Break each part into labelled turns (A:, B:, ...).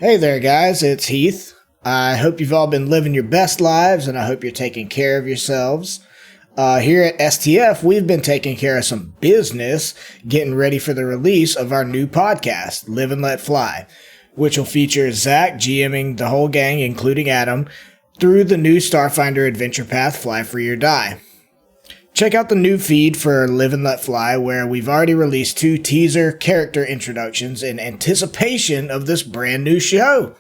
A: Hey there, guys. It's Heath. I hope you've all been living your best lives, and I hope you're taking care of yourselves. Here at STF, we've been taking care of some business, getting ready for the release of our new podcast, Live and Let Fly, which will feature Zach GMing the whole gang, including Adam, through the new Starfinder adventure path, Fly Free or Die. Check out the new feed for Live and Let Fly, where we've already released 2 teaser character introductions in anticipation of this brand new show.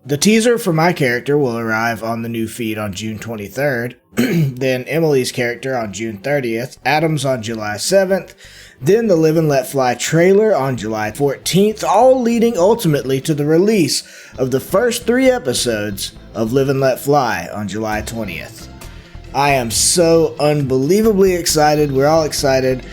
A: The teaser for my character will arrive on the new feed on June 23rd, then Emily's character on June 30th, Adam's on July 7th, then the Live and Let Fly trailer on July 14th, all leading ultimately to the release of the first 3 episodes of Live and Let Fly on July 20th. I am so unbelievably excited. We're all excited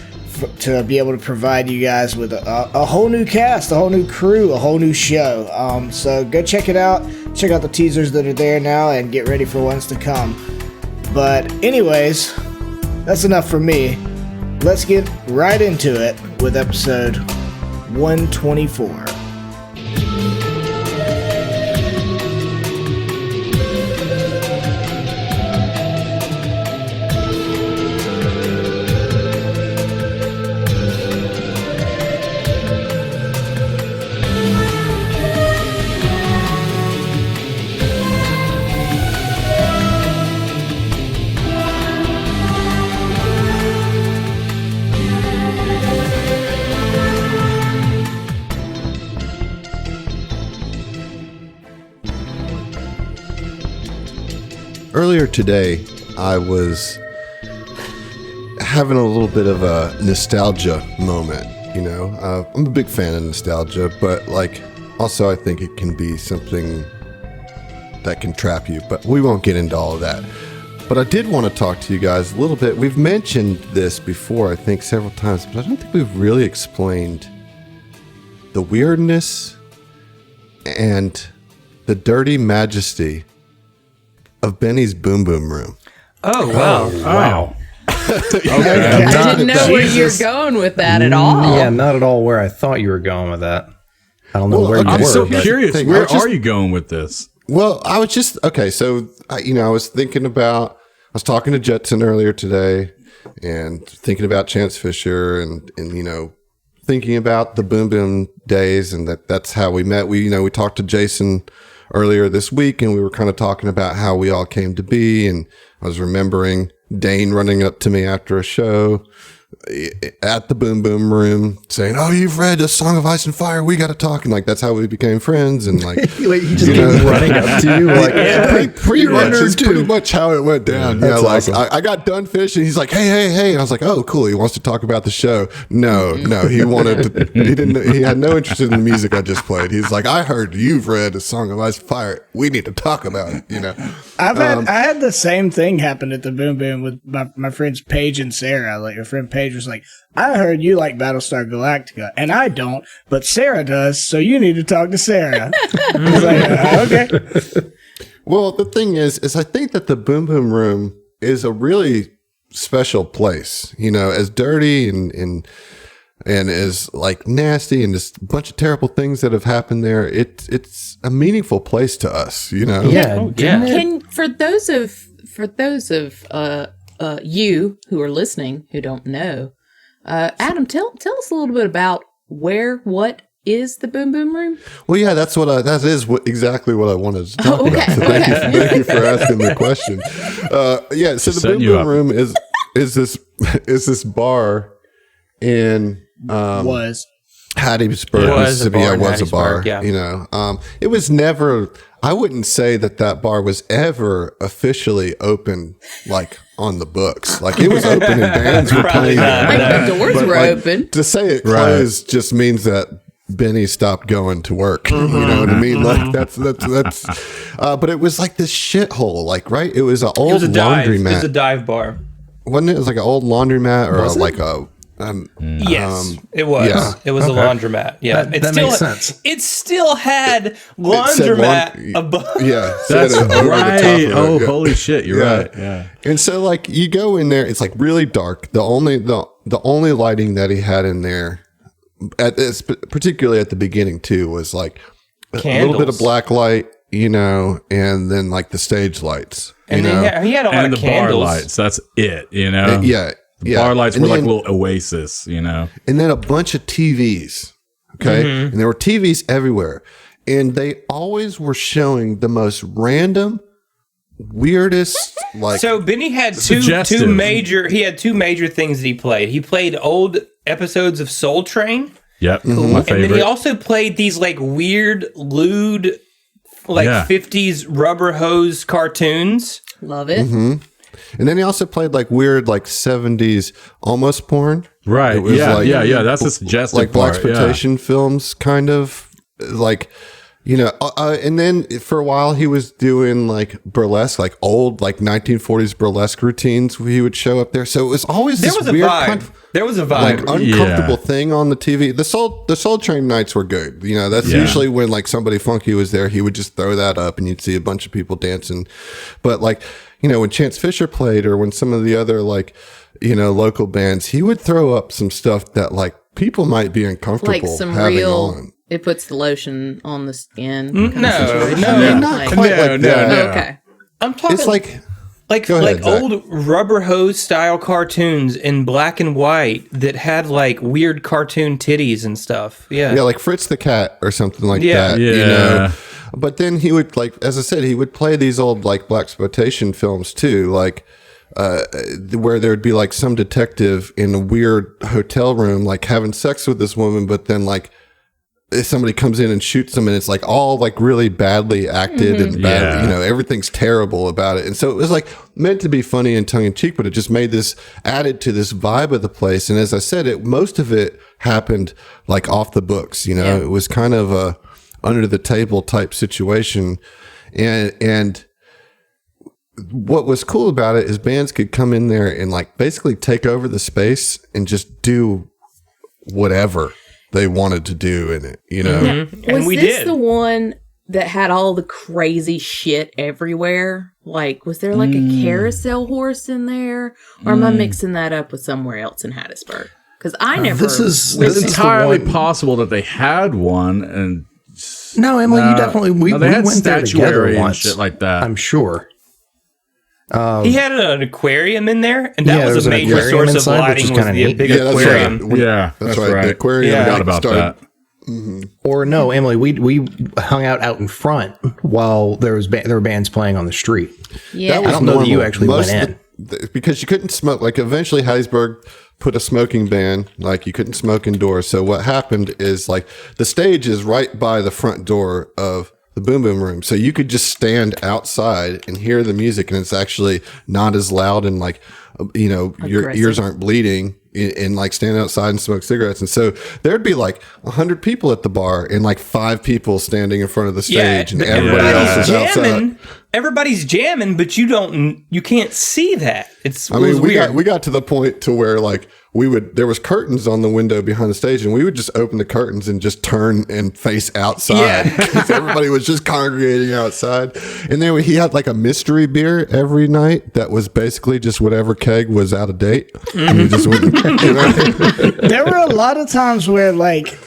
A: to be able to provide you guys with a whole new cast, a whole new crew, a whole new show. So go check it out. Check out the teasers that are there now and get ready for ones to come. But anyways, that's enough for me. Let's get right into it with episode 124.
B: Earlier today, I was having a little bit of a nostalgia moment, I'm a big fan of nostalgia, but also I think it can be something that can trap you, but we won't get into all of that. But I did want to talk to you guys a little bit. We've mentioned this before, I think several times, but I don't think we've really explained the weirdness and the dirty majesty of Benny's Boom Boom Room.
C: Oh, wow.
D: Wow.
C: Okay.
E: I didn't know where you're going with that at all.
D: Yeah, not at all where I thought you were going with that. I don't know where you were.
C: I'm so
D: but-
C: curious. Where are you going with this?
B: Well, I was just, so, I was thinking about, I was talking to Jetson earlier today and thinking about Chance Fisher and thinking about the Boom Boom days, and that's how we met. We talked to Jason earlier this week, and we were kind of talking about how we all came to be, and I was remembering Dane running up to me after a show at the Boom Boom Room saying, "Oh, you've read A Song of Ice and Fire, we got to talk." And that's how we became friends, and
D: he just came running up to you
B: pretty much how it went down.
D: Awesome.
B: I got done fishing, he's like, hey, and I was like, oh cool, he wants to talk about the show. No, he had no interest in the music I just played. He's like, I heard you've read A Song of Ice and Fire, we need to talk about it.
A: I had the same thing happen at the Boom Boom with my friends Paige and Sarah. Like, your friend Paige was like, I heard you like Battlestar Galactica, and I don't, but Sarah does, so you need to talk to Sarah. I was like, okay.
B: Well, the thing is I think that the Boom Boom Room is a really special place, as dirty and as nasty and just a bunch of terrible things that have happened there. It's a meaningful place to us,
D: Yeah.
E: For those of you who are listening who don't know, Adam, tell us a little bit about what is the Boom Boom Room?
B: Well, yeah, exactly what I wanted to talk about. So thank you for asking the question. So the Boom Boom Room is this bar in Hattiesburg, Mississippi. It was a bar. Yeah. It was never. I wouldn't say that bar was ever officially open, on the books. It was open and bands were playing.
E: The doors were open.
B: To say it closed just means that Benny stopped going to work. You know what I mean? That's. But it was like this shithole. Right? It was an old laundromat.
C: It was a dive bar.
B: Wasn't it? It was like an old laundromat or
C: yes, it was. Yeah. It was a laundromat. Yeah,
D: that makes sense.
C: It still had laundromat above.
B: Yeah,
C: that's right.
F: Oh, holy shit! You're right. Yeah.
B: And so, you go in there. It's really dark. The only lighting that he had in there, particularly at the beginning too, was a little bit of black light, you know, and then like the stage lights.
C: And then he had a lot of candles.
F: Bar lights. That's it, you know?
B: Yeah.
F: Bar lights were like a little oasis, you know?
B: And then a bunch of TVs. Okay. And there were TVs everywhere. And they always were showing the most random, weirdest, like.
C: So Benny had two major things that he played. He played old episodes of Soul Train.
F: Yep. My favorite.
C: And then he also played these like weird, lewd, like 50s rubber hose cartoons.
E: Love it.
B: And then he also played like weird, like 70s almost porn.
F: Right.
B: It was
F: That's a suggestive
B: like blaxploitation films, kind of like, you know. And then for a while he was doing like burlesque, like old like 1940s burlesque routines. He would show up there, so it was always this weird kind of,
C: there was a vibe,
B: like uncomfortable thing on the TV. The Soul Train nights were good. You know, that's usually when like somebody funky was there. He would just throw that up, and you'd see a bunch of people dancing. But like, you know, when Chance Fisher played, or when some of the other like, you know, local bands, he would throw up some stuff that like people might be uncomfortable
E: Like some
B: having
E: real.
B: on.
E: It puts the lotion on the skin.
C: No,
B: Not quite like that.
F: no.
E: Okay.
C: I'm talking
B: It's like
C: Go ahead, Zach. Old rubber hose style cartoons in black and white that had like weird cartoon titties and stuff. Yeah,
B: like Fritz the Cat or something like that.
F: Yeah.
B: You know? But then he would, like, as I said, he would play these old like blaxploitation films too, like where there would be like some detective in a weird hotel room, like having sex with this woman, but then like if somebody comes in and shoots them, and it's like all like really badly acted and bad, you know, everything's terrible about it. And so it was like meant to be funny and tongue in cheek, but it just made this, added to this vibe of the place. And as I said, most of it happened like off the books, you know. It was kind of a under the table type situation. And what was cool about it is bands could come in there and like basically take over the space and just do whatever they wanted to do in it, you know?
E: And was this the one that had all the crazy shit everywhere? Like, was there like a carousel horse in there? Or am I mixing that up with somewhere else in Hattiesburg? Because I never...
F: It's entirely possible that they had one, and...
D: No, Emily, you definitely... We
F: had
D: went there together
F: and
D: once.
F: shit like that.
D: I'm sure.
C: He had an aquarium in there, and that was a major
D: aquarium
C: source of
D: inside,
C: lighting, was the
D: neat.
C: big aquarium.
B: That's right. The aquarium.
F: I forgot about that.
D: Or no, Emily, we hung out in front while there were bands playing on the street.
E: Yeah.
B: That was
D: I don't know that you
B: normal.
D: actually
B: Most
D: went in.
B: Because you couldn't smoke. Like eventually Hattiesburg put a smoking ban. Like you couldn't smoke indoors. So what happened is like the stage is right by the front door of the Boom Boom Room. So you could just stand outside and hear the music, and it's actually not as loud, and like, you know, your ears aren't bleeding, and like stand outside and smoke cigarettes. And so there'd be like 100 people at the bar and like 5 people standing in front of the stage, and everybody else is outside.
C: Everybody's jamming, but you can't see that.
B: I mean, we got to the point to where like there was curtains on the window behind the stage, and we would just open the curtains and just turn and face outside because everybody was just congregating outside. And then he had like a mystery beer every night that was basically just whatever keg was out of date. And we just wouldn't, you know?
A: There were a lot of times where like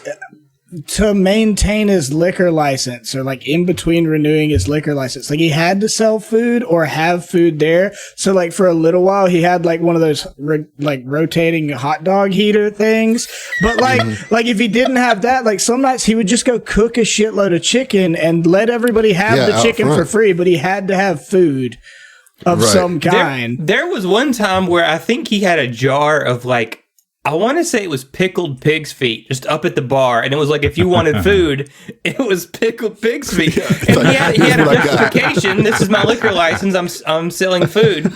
A: to maintain his liquor license, or like in between renewing his liquor license, like he had to sell food or have food there. So like for a little while he had like one of those like rotating hot dog heater things. But like if he didn't have that, like some nights he would just go cook a shitload of chicken and let everybody have the chicken for free, but he had to have food of some kind.
C: There was one time where I think he had a jar of like, I want to say it was pickled pig's feet just up at the bar. And it was like, if you wanted food, it was pickled pig's feet. And
B: like,
C: he had a justification. This is my liquor license. I'm selling food.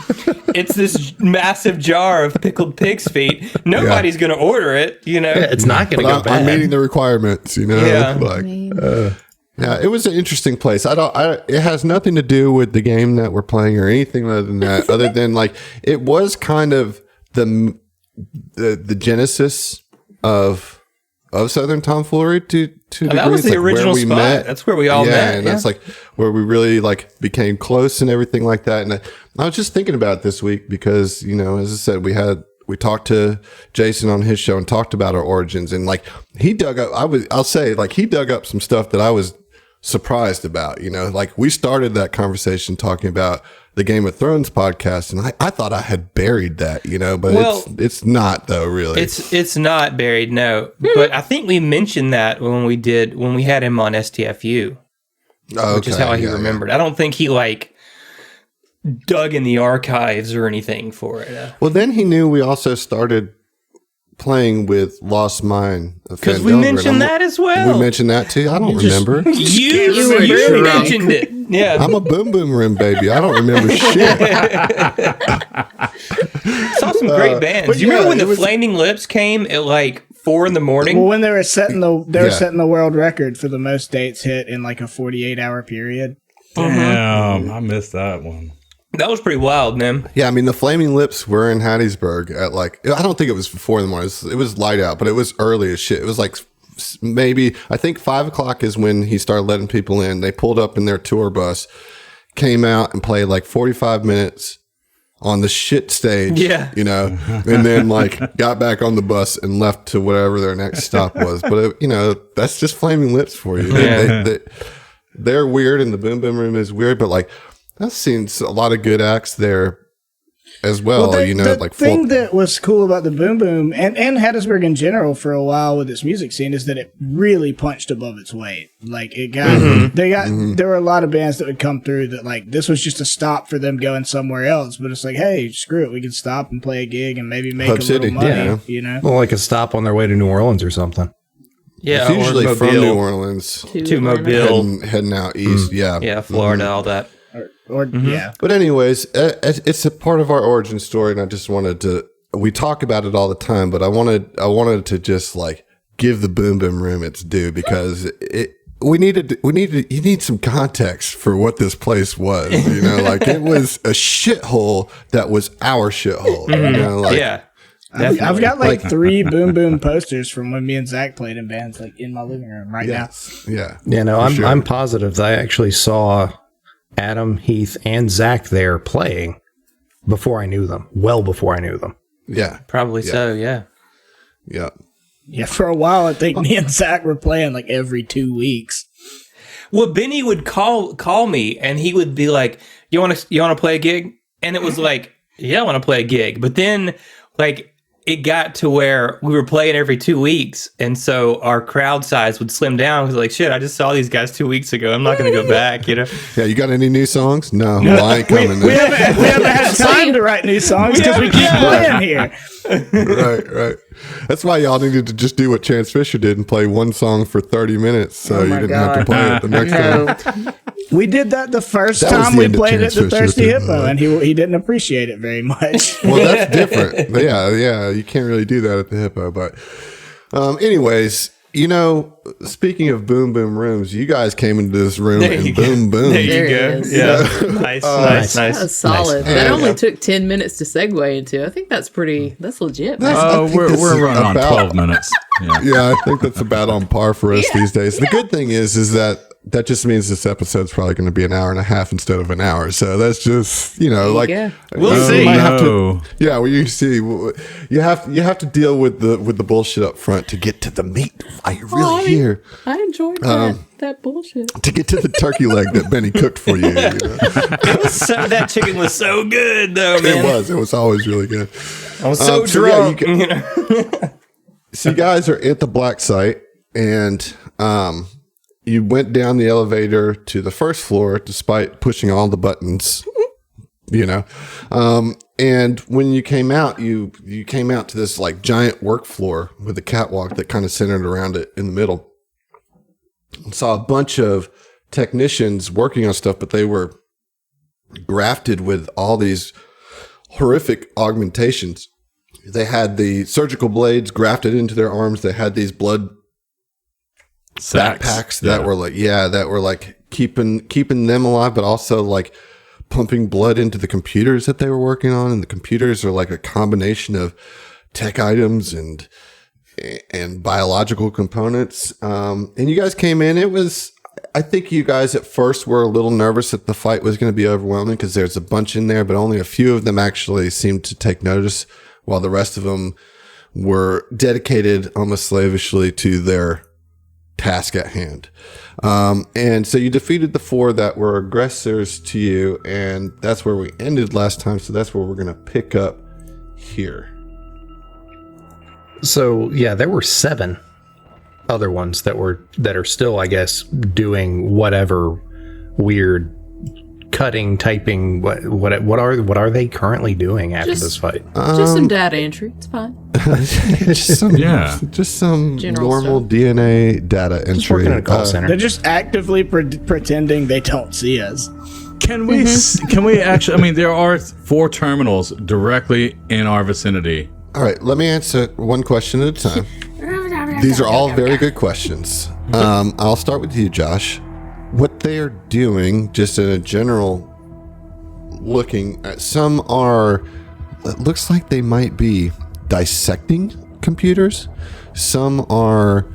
C: It's this massive jar of pickled pig's feet. Nobody's going to order it, you know?
D: Yeah, it's not going to go bad.
B: I'm meeting the requirements, you know?
C: Yeah.
B: Like, yeah, it was an interesting place. It has nothing to do with the game that we're playing or anything other than that, other than like, it was kind of the genesis of Southern Tomfoolery to degree.
C: That was the original spot.
B: Met.
C: That's where we all met.
B: And that's like where we really like became close and everything like that. And I was just thinking about it this week because, you know, as I said, we talked to Jason on his show and talked about our origins, and like he dug up, I'll say like he dug up some stuff that I was surprised about. You know, like we started that conversation talking about the Game of Thrones podcast, and I thought I had buried that, you know, but it's not though, really.
C: It's not buried, no. But I think we mentioned that when we had him on STFU, which is how he remembered. I don't think he like dug in the archives or anything for it.
B: Well, then he knew we also started playing with Lost Mine.
C: Because we mentioned that as well.
B: We mentioned that too. I don't remember.
C: You mentioned it. Yeah.
B: I'm a Boom Boom Room baby. I don't remember shit.
C: Saw some great bands. Do you remember when the Flaming Lips came at like 4 a.m?
A: Well, when they were setting the world record for the most dates hit in like a 48-hour period.
F: Damn, I missed that one.
C: That was pretty wild, man.
B: Yeah, I mean, the Flaming Lips were in Hattiesburg at like, I don't think it was 4 a.m. It was light out, but it was early as shit. It was like maybe, I think 5 o'clock is when he started letting people in. They pulled up in their tour bus, came out and played like 45 minutes on the shit stage, you know, and then like got back on the bus and left to whatever their next stop was. But, you know, that's just Flaming Lips for you. They're weird and the Boom Boom Room is weird, but like, I've seen a lot of good acts there as well.
A: The thing that was cool about the Boom Boom and Hattiesburg in general for a while with its music scene is that it really punched above its weight. Like it got, there were a lot of bands that would come through that like this was just a stop for them going somewhere else. But it's like, hey, screw it, we can stop and play a gig and maybe make a little money. You know,
D: well, like a stop on their way to New Orleans or something.
B: Yeah, it's usually from New Orleans
C: to Mobile,
B: heading out east. Yeah,
C: Florida, all that.
B: But anyways, it's a part of our origin story, and I just wanted to. We talk about it all the time, but I wanted to just like give the Boom Boom Room its due because you need some context for what this place was. You know, like it was a shithole that was our shithole. You know, like
A: I've got like 3 Boom Boom posters from when me and Zach played in bands like in my living room now.
B: Yeah.
D: No, I'm positive that I actually saw Adam, Heath, and Zach there playing before I knew them. Well before I knew them.
B: Yeah.
C: Probably so, yeah.
B: Yeah.
A: Yeah, for a while I think me and Zach were playing like every 2 weeks.
C: Well, Benny would call me and he would be like, You wanna play a gig? And it was like, yeah, I want to play a gig. But then like it got to where we were playing every 2 weeks, and so our crowd size would slim down because, like, shit, I just saw these guys 2 weeks ago. I'm not going to go back, you know?
B: Yeah, you got any new songs? No, well, I ain't coming.
A: We haven't had time to write new songs because we keep playing here.
B: Right. That's why y'all needed to just do what Chance Fisher did and play one song for 30 minutes so you didn't have to play it the next time.
A: We did that the first time we played at the Thirsty Hippo, and he didn't appreciate it very much.
B: Well, that's different. Yeah, you can't really do that at the Hippo. But anyways, you know, speaking of Boom Boom Rooms, you guys came into this room and boom.
C: There you go. Yeah, nice.
E: That was solid.
B: Nice.
E: That only took 10 minutes to segue into. I think that's legit.
F: We're running on 12 minutes.
B: Yeah, I think that's about on par for us these days. The good thing is that just means this episode's probably going to be an hour and a half instead of an hour. So that's just, you know, like
C: we'll see.
B: Well, you see, you have to deal with the bullshit up front to get to the meat. Why you're really here?
E: I enjoyed that bullshit.
B: To get to the turkey leg that Benny cooked for you. Know?
C: That chicken was so good, though, man.
B: It was always really good.
C: I was so drunk.
B: So you guys are at the black site, and you went down the elevator to the first floor despite pushing all the buttons, you know. And when you came out, you came out to this like giant work floor with a catwalk that kind of centered around it in the middle. And saw a bunch of technicians working on stuff, but they were grafted with all these horrific augmentations. They had the surgical blades grafted into their arms. They had these blood backpacks that were like keeping them alive, but also like pumping blood into the computers that they were working on. And the computers are like a combination of tech items and biological components. And you guys came in. I think you guys at first were a little nervous that the fight was going to be overwhelming because there's a bunch in there, but only a few of them actually seemed to take notice, while the rest of them were dedicated almost slavishly to their task at hand. And so you defeated the 4 that were aggressors to you, and that's where we ended last time. So that's where we're going to pick up here.
D: So yeah, there were 7 other ones that are still, I guess, doing whatever weird cutting, typing. What are they currently doing after this fight?
E: Just some data entry. It's fine.
B: Just some
E: General
B: normal
E: stuff.
B: DNA data entry.
D: Just working in a call center.
A: They're just actively pretending they don't see us.
F: Can we actually? I mean, there are 4 terminals directly in our vicinity.
B: All right, let me answer one question at a time. These are all very good questions. I'll start with you, Josh. What they are doing, just in a general looking at, some are, it looks like they might be dissecting computers. Some are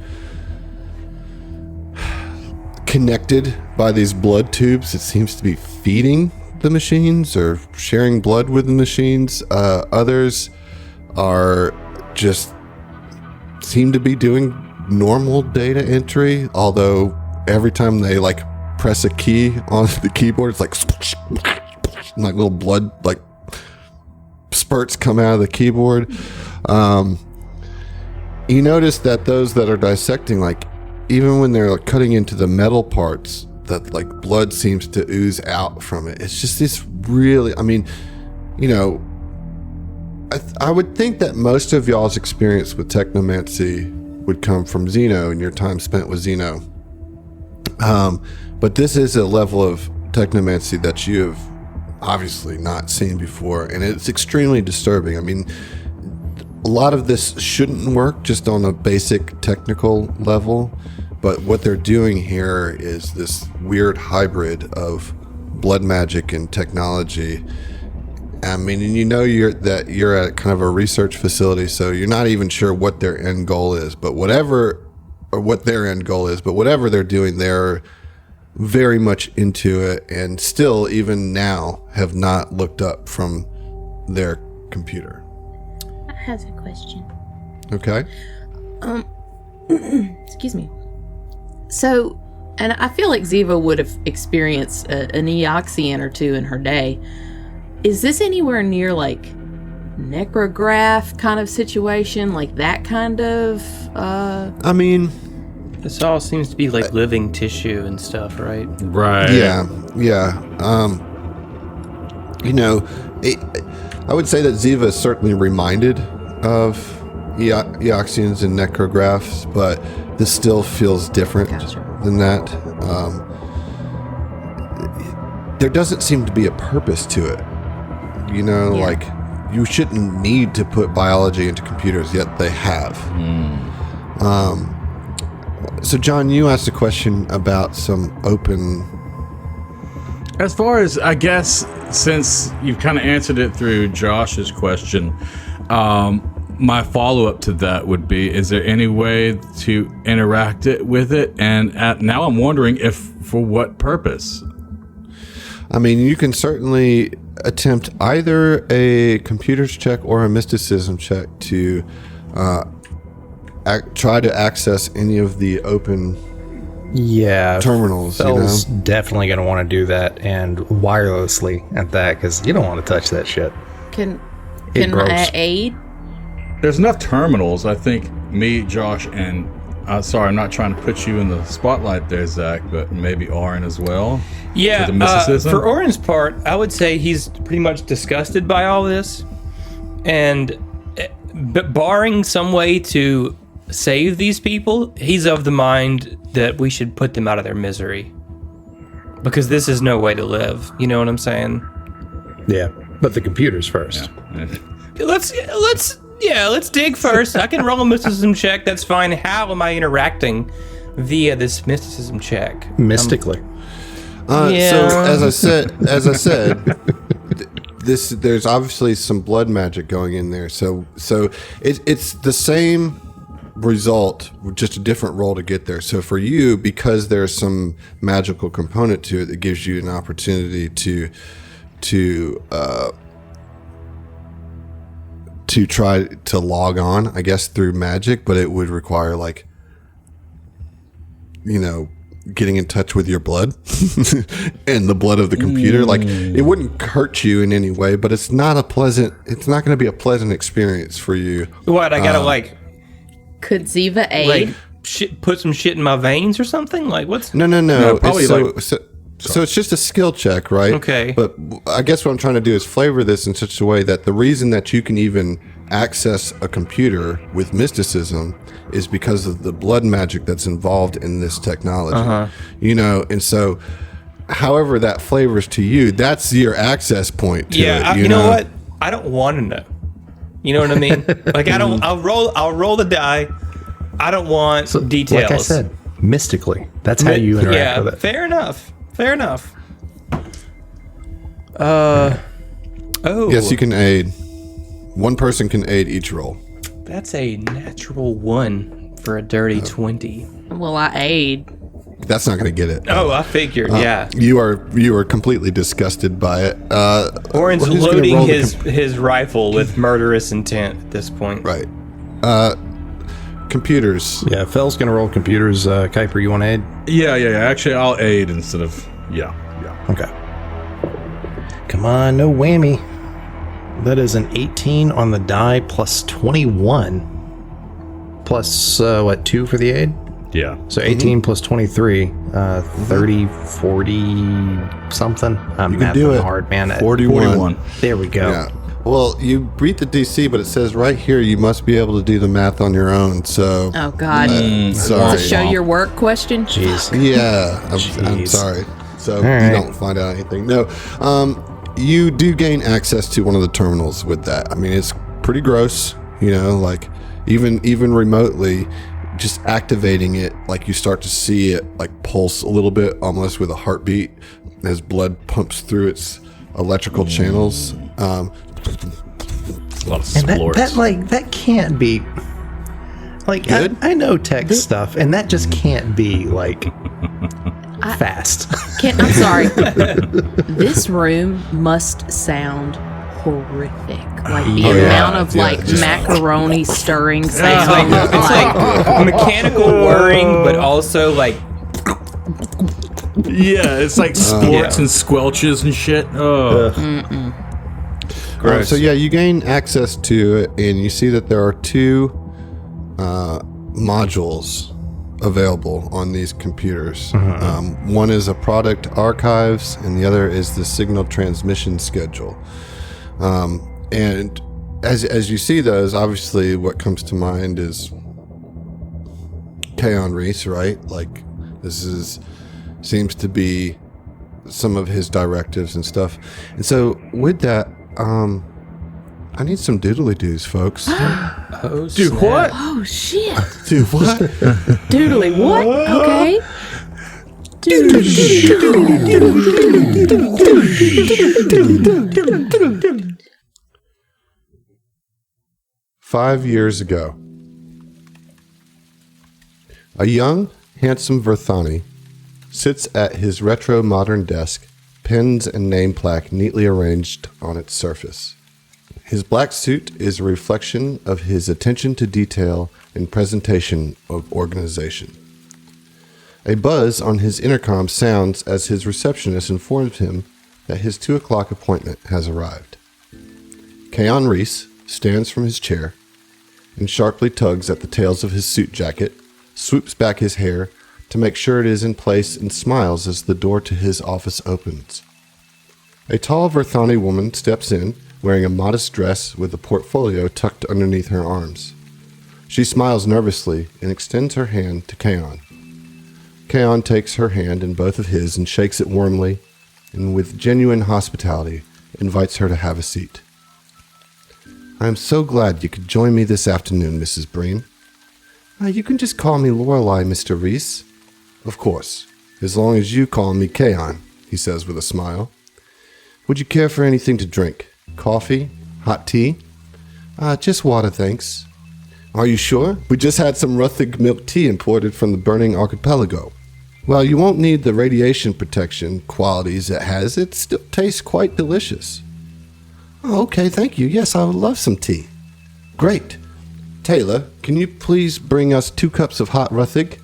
B: connected by these blood tubes. It seems to be feeding the machines or sharing blood with the machines. Others are just seem to be doing normal data entry, although every time they like press a key on the keyboard, it's like little blood like spurts come out of the keyboard. You notice that those that are dissecting, like even when they're like, cutting into the metal parts, that like blood seems to ooze out from it. It's just this really, I mean, you know, I would think that most of y'all's experience with technomancy would come from Xeno and your time spent with Xeno. But this is a level of technomancy that you have obviously not seen before, and it's extremely disturbing. I mean, a lot of this shouldn't work just on a basic technical level, but what they're doing here is this weird hybrid of blood magic and technology. I mean, and you know you're at kind of a research facility, so you're not even sure what their end goal is, but whatever they're doing, they're very much into it, and still, even now, have not looked up from their computer.
E: I have a question.
B: Okay.
E: Excuse me. So, and I feel like Ziva would have experienced an Eoxian or 2 in her day. Is this anywhere near like necrograph kind of situation, like that kind of?
B: I mean,
C: This all seems to be like living tissue and stuff, right?
F: Right.
B: yeah. You know, I would say that Ziva is certainly reminded of Eoxians and necrographs, but this still feels different than that. There doesn't seem to be a purpose to it. You know, like you shouldn't need to put biology into computers, yet they have. So, John, you asked a question about some open.
F: As far as, I guess, since you've kind of answered it through Josh's question, my follow-up to that would be, is there any way to interact with it? And now I'm wondering if for what purpose?
B: I mean, you can certainly attempt either a computers check or a mysticism check to try to access any of the open terminals.
D: Phil's definitely going to want to do that, and wirelessly at that, because you don't want to touch that shit.
E: Can
D: grows.
E: I aid?
F: There's enough terminals. I think me, Josh, and sorry, I'm not trying to put you in the spotlight there, Zach, but maybe Oren as well.
C: Yeah,
F: For the mysticism?
C: for Oren's part, I would say he's pretty much disgusted by all this, and but barring some way to save these people, he's of the mind that we should put them out of their misery, because this is no way to live. You know what I'm saying?
D: Yeah, but the computers first.
C: Let's dig first. I can roll a mysticism check. That's fine. How am I interacting via this mysticism check?
D: Mystically.
B: So as I said, there's obviously some blood magic going in there. So it's the same result, just a different roll to get there. So for you, because there's some magical component to it that gives you an opportunity to try to log on, I guess, through magic, but it would require like getting in touch with your blood and the blood of the computer. Like, it wouldn't hurt you in any way, but it's not going to be a pleasant experience for you.
C: What, I gotta
E: Could Ziva aid?
C: put some shit in my veins or something? Like, what's...
B: No.
F: probably
B: So it's just a skill check, right?
C: Okay.
B: But I guess what I'm trying to do is flavor this in such a way that the reason that you can even access a computer with mysticism is because of the blood magic that's involved in this technology. And so however that flavors to you, that's your access point to it.
C: You know what? I don't want to know. You know what I mean? Like, I'll roll the die. I don't want details.
D: Like I said, mystically. That's how you interact with it.
C: Fair enough.
B: Yes, you can aid. One person can aid each roll.
C: That's a natural 1 for a dirty 20.
E: Well, I aid.
B: That's not going to get it.
C: Oh, I figured. Yeah.
B: You are completely disgusted by it.
C: Orin's
B: who's gonna
C: loading
B: roll
C: his rifle with murderous intent at this point.
B: Right. Computers.
D: Yeah, Fell's going to roll computers. Kuiper, you want to aid?
F: Yeah. Actually, I'll aid instead of... Yeah.
D: Okay. Come on, no whammy. That is an 18 on the die plus 21. Plus, 2 for the aid?
F: Yeah.
D: So 18 plus 23, 30, 40 something. I'm
B: You can do it.
D: hard, man.
B: 41.
D: There we go.
B: Yeah. Well, you beat the DC, but it says right here you must be able to do the math on your own. So,
E: Oh, God.
B: sorry.
E: It's a show your work question?
D: Jeez.
B: Yeah, I'm
D: Jeez.
B: sorry. So
D: All right.
B: you don't find out anything. No, you do gain access to one of the terminals with that. I mean, it's pretty gross. Like even remotely, just activating it, like you start to see it like pulse a little bit, almost with a heartbeat, as blood pumps through its electrical channels.
F: A lot of
D: And
F: splorts.
D: that can't be... Like,
B: Good?
D: I know tech stuff, and that just can't be, like, fast.
E: I'm sorry. This room must sound horrific. Like the amount of macaroni stirring sound.
C: It's like mechanical whirring, but also like...
F: Yeah, it's like splorts and squelches and shit. Oh. Gross.
B: So yeah, you gain access to it, and you see that there are 2 modules available on these computers. One is a product archives, and the other is the signal transmission schedule. And as you see those, obviously what comes to mind is Keon Reese, right? Like, this seems to be some of his directives and stuff. And so with that, I need some doodly-doos, folks.
C: Oh,
F: Dude, what?
E: Oh, shit.
B: Dude, what?
E: Doodly, what? Okay.
B: 5 years ago, a young, handsome Verthani sits at his retro-modern desk, pens and name plaque neatly arranged on its surface. His black suit is a reflection of his attention to detail and presentation of organization. A buzz on his intercom sounds as his receptionist informs him that his 2 o'clock appointment has arrived. Keon Reese stands from his chair and sharply tugs at the tails of his suit jacket, swoops back his hair to make sure it is in place, and smiles as the door to his office opens. A tall Verthani woman steps in, wearing a modest dress with a portfolio tucked underneath her arms. She smiles nervously and extends her hand to Keon. Keon takes her hand in both of his and shakes it warmly, and with genuine hospitality invites her to have a seat. "I am so glad you could join me this afternoon, Mrs. Breen. You can just call me Lorelei, Mr. Reese." "Of course, as long as you call me Keon," he says with a smile. "Would you care for anything to drink? Coffee? Hot tea?" Just water, thanks." "Are you sure? We just had some Ruthig milk tea imported from the burning archipelago." "Well, you won't need the radiation protection qualities it has. It still tastes quite delicious." "Oh, okay, thank you. Yes, I would love some tea." "Great. Taylor, can you please bring us 2 cups of hot Ruthig?"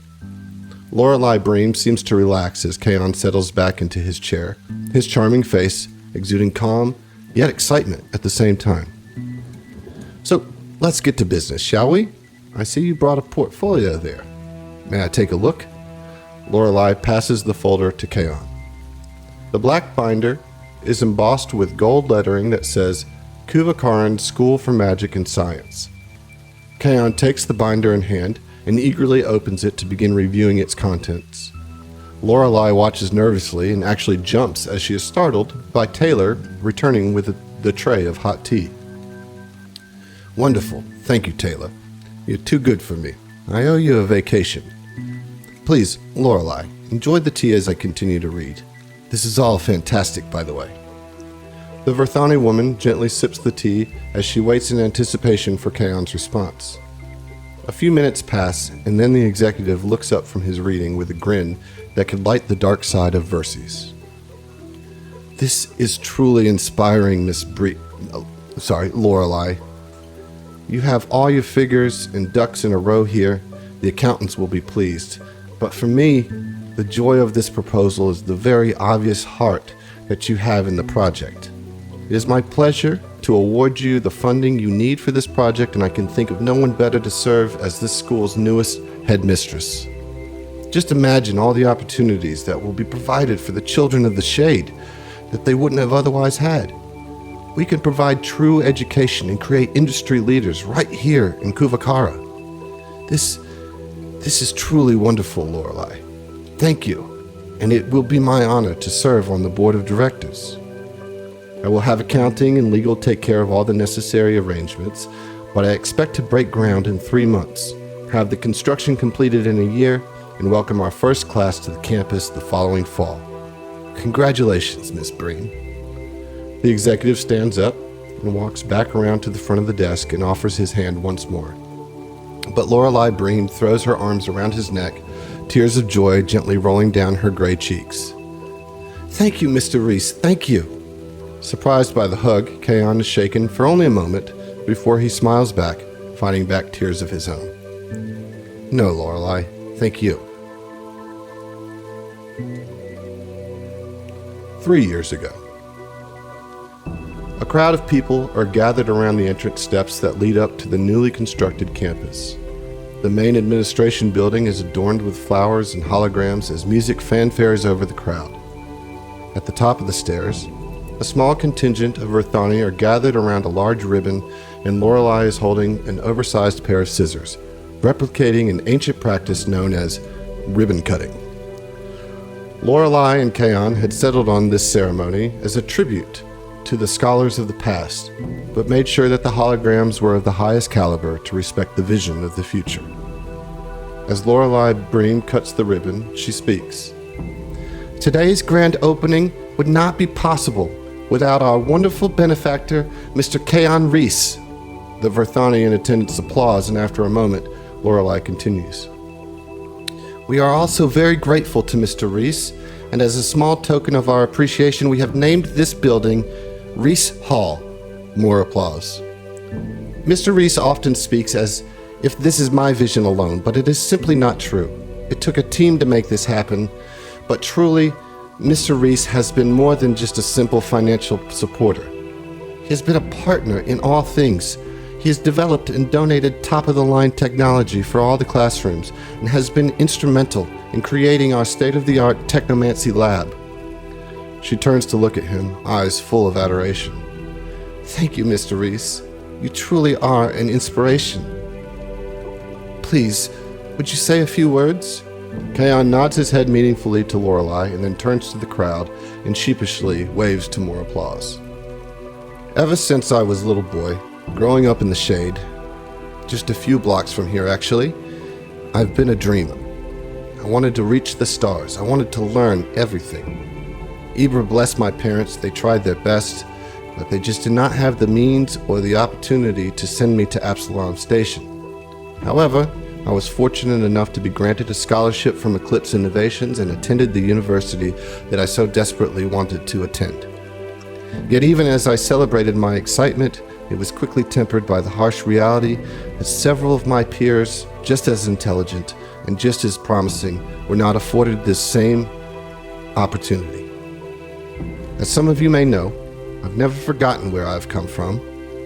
B: Lorelei Bream seems to relax as Kaon settles back into his chair, his charming face exuding calm, yet excitement at the same time. So, let's get to business, shall we? I see you brought a portfolio there. May I take a look? Lorelei passes the folder to Kaon. The black binder is embossed with gold lettering that says Kuvakaran School for Magic and Science. Kaon takes the binder in hand and eagerly opens it to begin reviewing its contents. Lorelei watches nervously and actually jumps as she is startled by Taylor returning with the tray of hot tea. Wonderful. Thank you, Taylor. You're too good for me. I owe you a vacation. Please, Lorelei, enjoy the tea as I continue to read. This is all fantastic, by the way. The Verthani woman gently sips the tea as she waits in anticipation for Kaon's response. A few minutes pass, and then the executive looks up from his reading with a grin that could light the dark side of Verses. This is truly inspiring, Lorelei. You have all your figures and ducks in a row here. The accountants will be pleased. But for me, the joy of this proposal is the very obvious heart that you have in the project. It is my pleasure to award you the funding you need for this project, and I can think of no one better to serve as this school's newest headmistress. Just imagine all the opportunities that will be provided for the children of the Shade that they wouldn't have otherwise had. We can provide true education and create industry leaders right here in Kuvakara. This is truly wonderful, Lorelei. Thank you, and it will be my honor to serve on the board of directors. I will have accounting and legal take care of all the necessary arrangements, but I expect to break ground in 3 months, have the construction completed in a year, and welcome our first class to the campus the following fall. Congratulations, Miss Breen. The executive stands up and walks back around to the front of the desk and offers his hand once more. But Lorelei Breen throws her arms around his neck, tears of joy gently rolling down her gray cheeks. Thank you, Mr. Reese, thank you. Surprised by the hug, Kaon is shaken for only a moment before he smiles back, fighting back tears of his own. No, Lorelei, thank you. 3 years ago. A crowd of people are gathered around the entrance steps that lead up to the newly constructed campus. The main administration building is adorned with flowers and holograms as music fanfares over the crowd. At the top of the stairs, a small contingent of Verthani are gathered around a large ribbon, and Lorelei is holding an oversized pair of scissors, replicating an ancient practice known as ribbon cutting. Lorelei and Kaon had settled on this ceremony as a tribute to the scholars of the past, but made sure that the holograms were of the highest caliber to respect the vision of the future. As Lorelei Bream cuts the ribbon, she speaks. Today's grand opening would not be possible without our wonderful benefactor, Mr. Kaon Reese. The Verthani in attendance applause, and after a moment, Lorelei continues. We are also very grateful to Mr. Reese, and as a small token of our appreciation, we have named this building Reese Hall. More applause. Mr. Reese often speaks as if this is my vision alone, but it is simply not true. It took a team to make this happen, but truly, Mr. Reese has been more than just a simple financial supporter. He has been a partner in all things. He has developed and donated top-of-the-line technology for all the classrooms and has been instrumental in creating our state-of-the-art technomancy lab. She turns to look at him, eyes full of adoration. Thank you, Mr. Reese. You truly are an inspiration. Please, would you say a few words? Kaon nods his head meaningfully to Lorelei and then turns to the crowd and sheepishly waves to more applause. Ever since I was a little boy, growing up in the Shade, just a few blocks from here actually, I've been a dreamer. I wanted to reach the stars. I wanted to learn everything. Ibra blessed my parents. They tried their best, but they just did not have the means or the opportunity to send me to Absalom Station. However, I was fortunate enough to be granted a scholarship from Eclipse Innovations and attended the university that I so desperately wanted to attend. Yet even as I celebrated my excitement, it was quickly tempered by the harsh reality that several of my peers, just as intelligent, and just as promising were not afforded this same opportunity. As some of you may know, I've never forgotten where I've come from,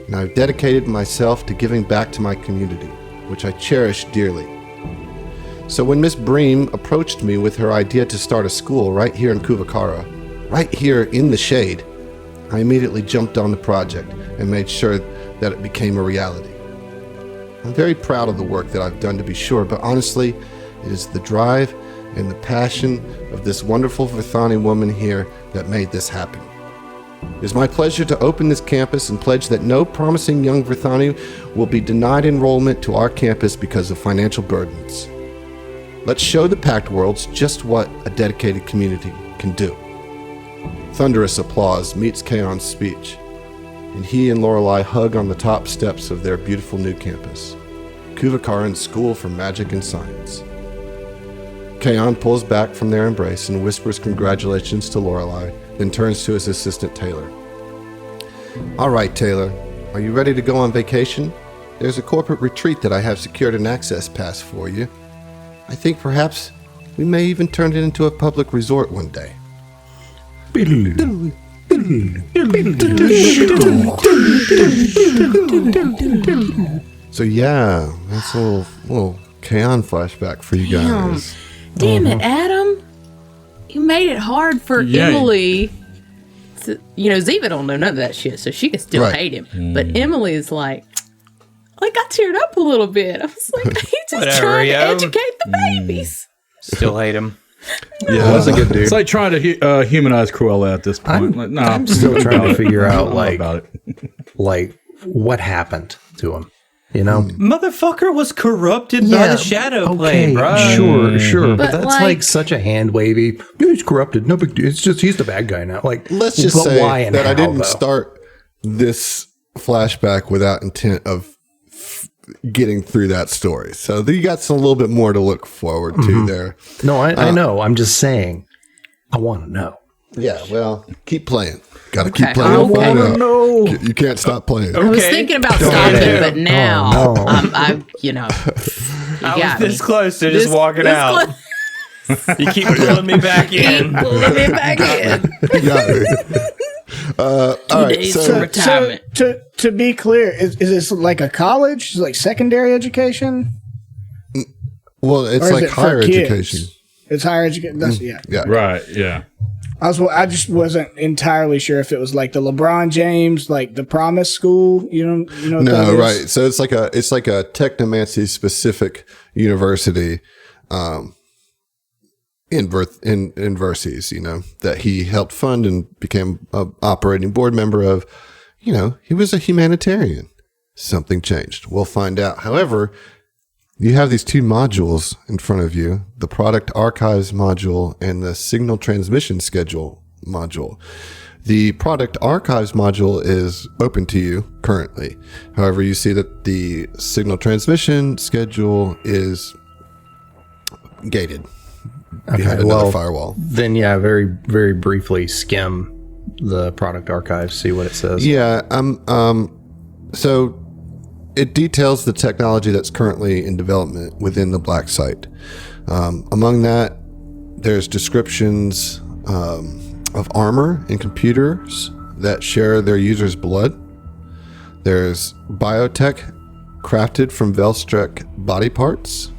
B: and I've dedicated myself to giving back to my community, which I cherish dearly. So when Miss Bream approached me with her idea to start a school right here in Kuvakara, right here in the shade, I immediately jumped on the project and made sure that it became a reality. I'm very proud of the work that I've done, to be sure, but honestly, it is the drive and the passion of this wonderful Vithani woman here that made this happen. It is my pleasure to open this campus and pledge that no promising young Vithani will be denied enrollment to our campus because of financial burdens. Let's show the Pact Worlds just what a dedicated community can do. Thunderous applause meets Kaon's speech, and he and Lorelei hug on the top steps of their beautiful new campus, Kuvakaran School for Magic and Science. Kaon pulls back from their embrace and whispers congratulations to Lorelei, then turns to his assistant Taylor. All right, Taylor, are you ready to go on vacation? There's a corporate retreat that I have secured an access pass for you. I think perhaps we may even turn it into a public resort one day. So yeah, that's a little Kaon flashback for you guys.
E: Damn it, Adam. You made it hard for Emily. Ziva don't know none of that shit, so she can still hate him. But Emily is like I teared up a little bit. I was like, he's just trying to educate the babies.
C: Still hate him.
F: Yeah, that's a good dude. It's like trying to humanize Cruella at this point.
D: I'm still trying to figure out what happened to him.
C: Motherfucker was corrupted by the shadow plane, bro.
D: Sure, but that's like such a hand wavy. He's corrupted. No big deal. It's just he's the bad guy now. Like,
B: let's just say that I didn't start this flashback without intent of getting through that story. So you got a little bit more to look forward to there.
D: No, I know. I'm just saying. I want to know.
B: Yeah, well, keep playing. Got to keep playing.
E: I want to
B: know. You can't stop playing.
E: I was thinking about stopping, but now I
C: was this close to just walking out. You keep pulling me back in.
B: All right.
A: So to be clear, is this like a college? Is it like secondary education?
B: Well, it's like higher education.
A: It's higher education.
B: Yeah.
F: Right. Yeah.
A: I just wasn't entirely sure if it was like the LeBron James, like the Promise School. You know.
B: No, right. So it's like a technomancy specific university, in Verces, that he helped fund and became an operating board member of. He was a humanitarian. Something changed. We'll find out. However, you have these two modules in front of you, the product archives module and the signal transmission schedule module. The product archives module is open to you currently. However, you see that the signal transmission schedule is gated behind another firewall.
D: Then, very, very briefly skim the product archives, see what it says.
B: Yeah. So it details the technology that's currently in development within the Black Site. Among that, there's descriptions of armor and computers that share their users' blood. There's biotech crafted from Velstruck body parts,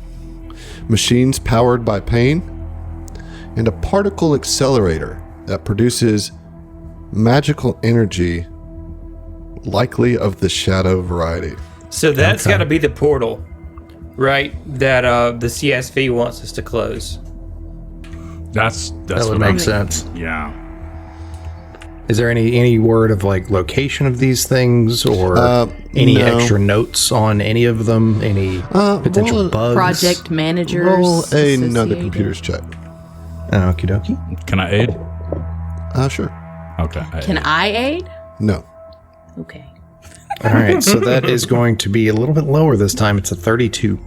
B: machines powered by pain, and a particle accelerator that produces magical energy, likely of the shadow variety.
C: So that's got to be the portal, right? That the CSV wants us to close.
F: That
D: would make sense.
F: Yeah.
D: Is there any word of like location of these things or any extra notes on any of them? Any potential bugs?
E: Project managers.
B: Roll another computer's check.
D: Okie dokie.
F: Can I aid?
B: Sure.
F: Okay.
E: Can I aid?
B: No.
E: Okay.
D: All right, so that is going to be a little bit lower this time. It's a 32.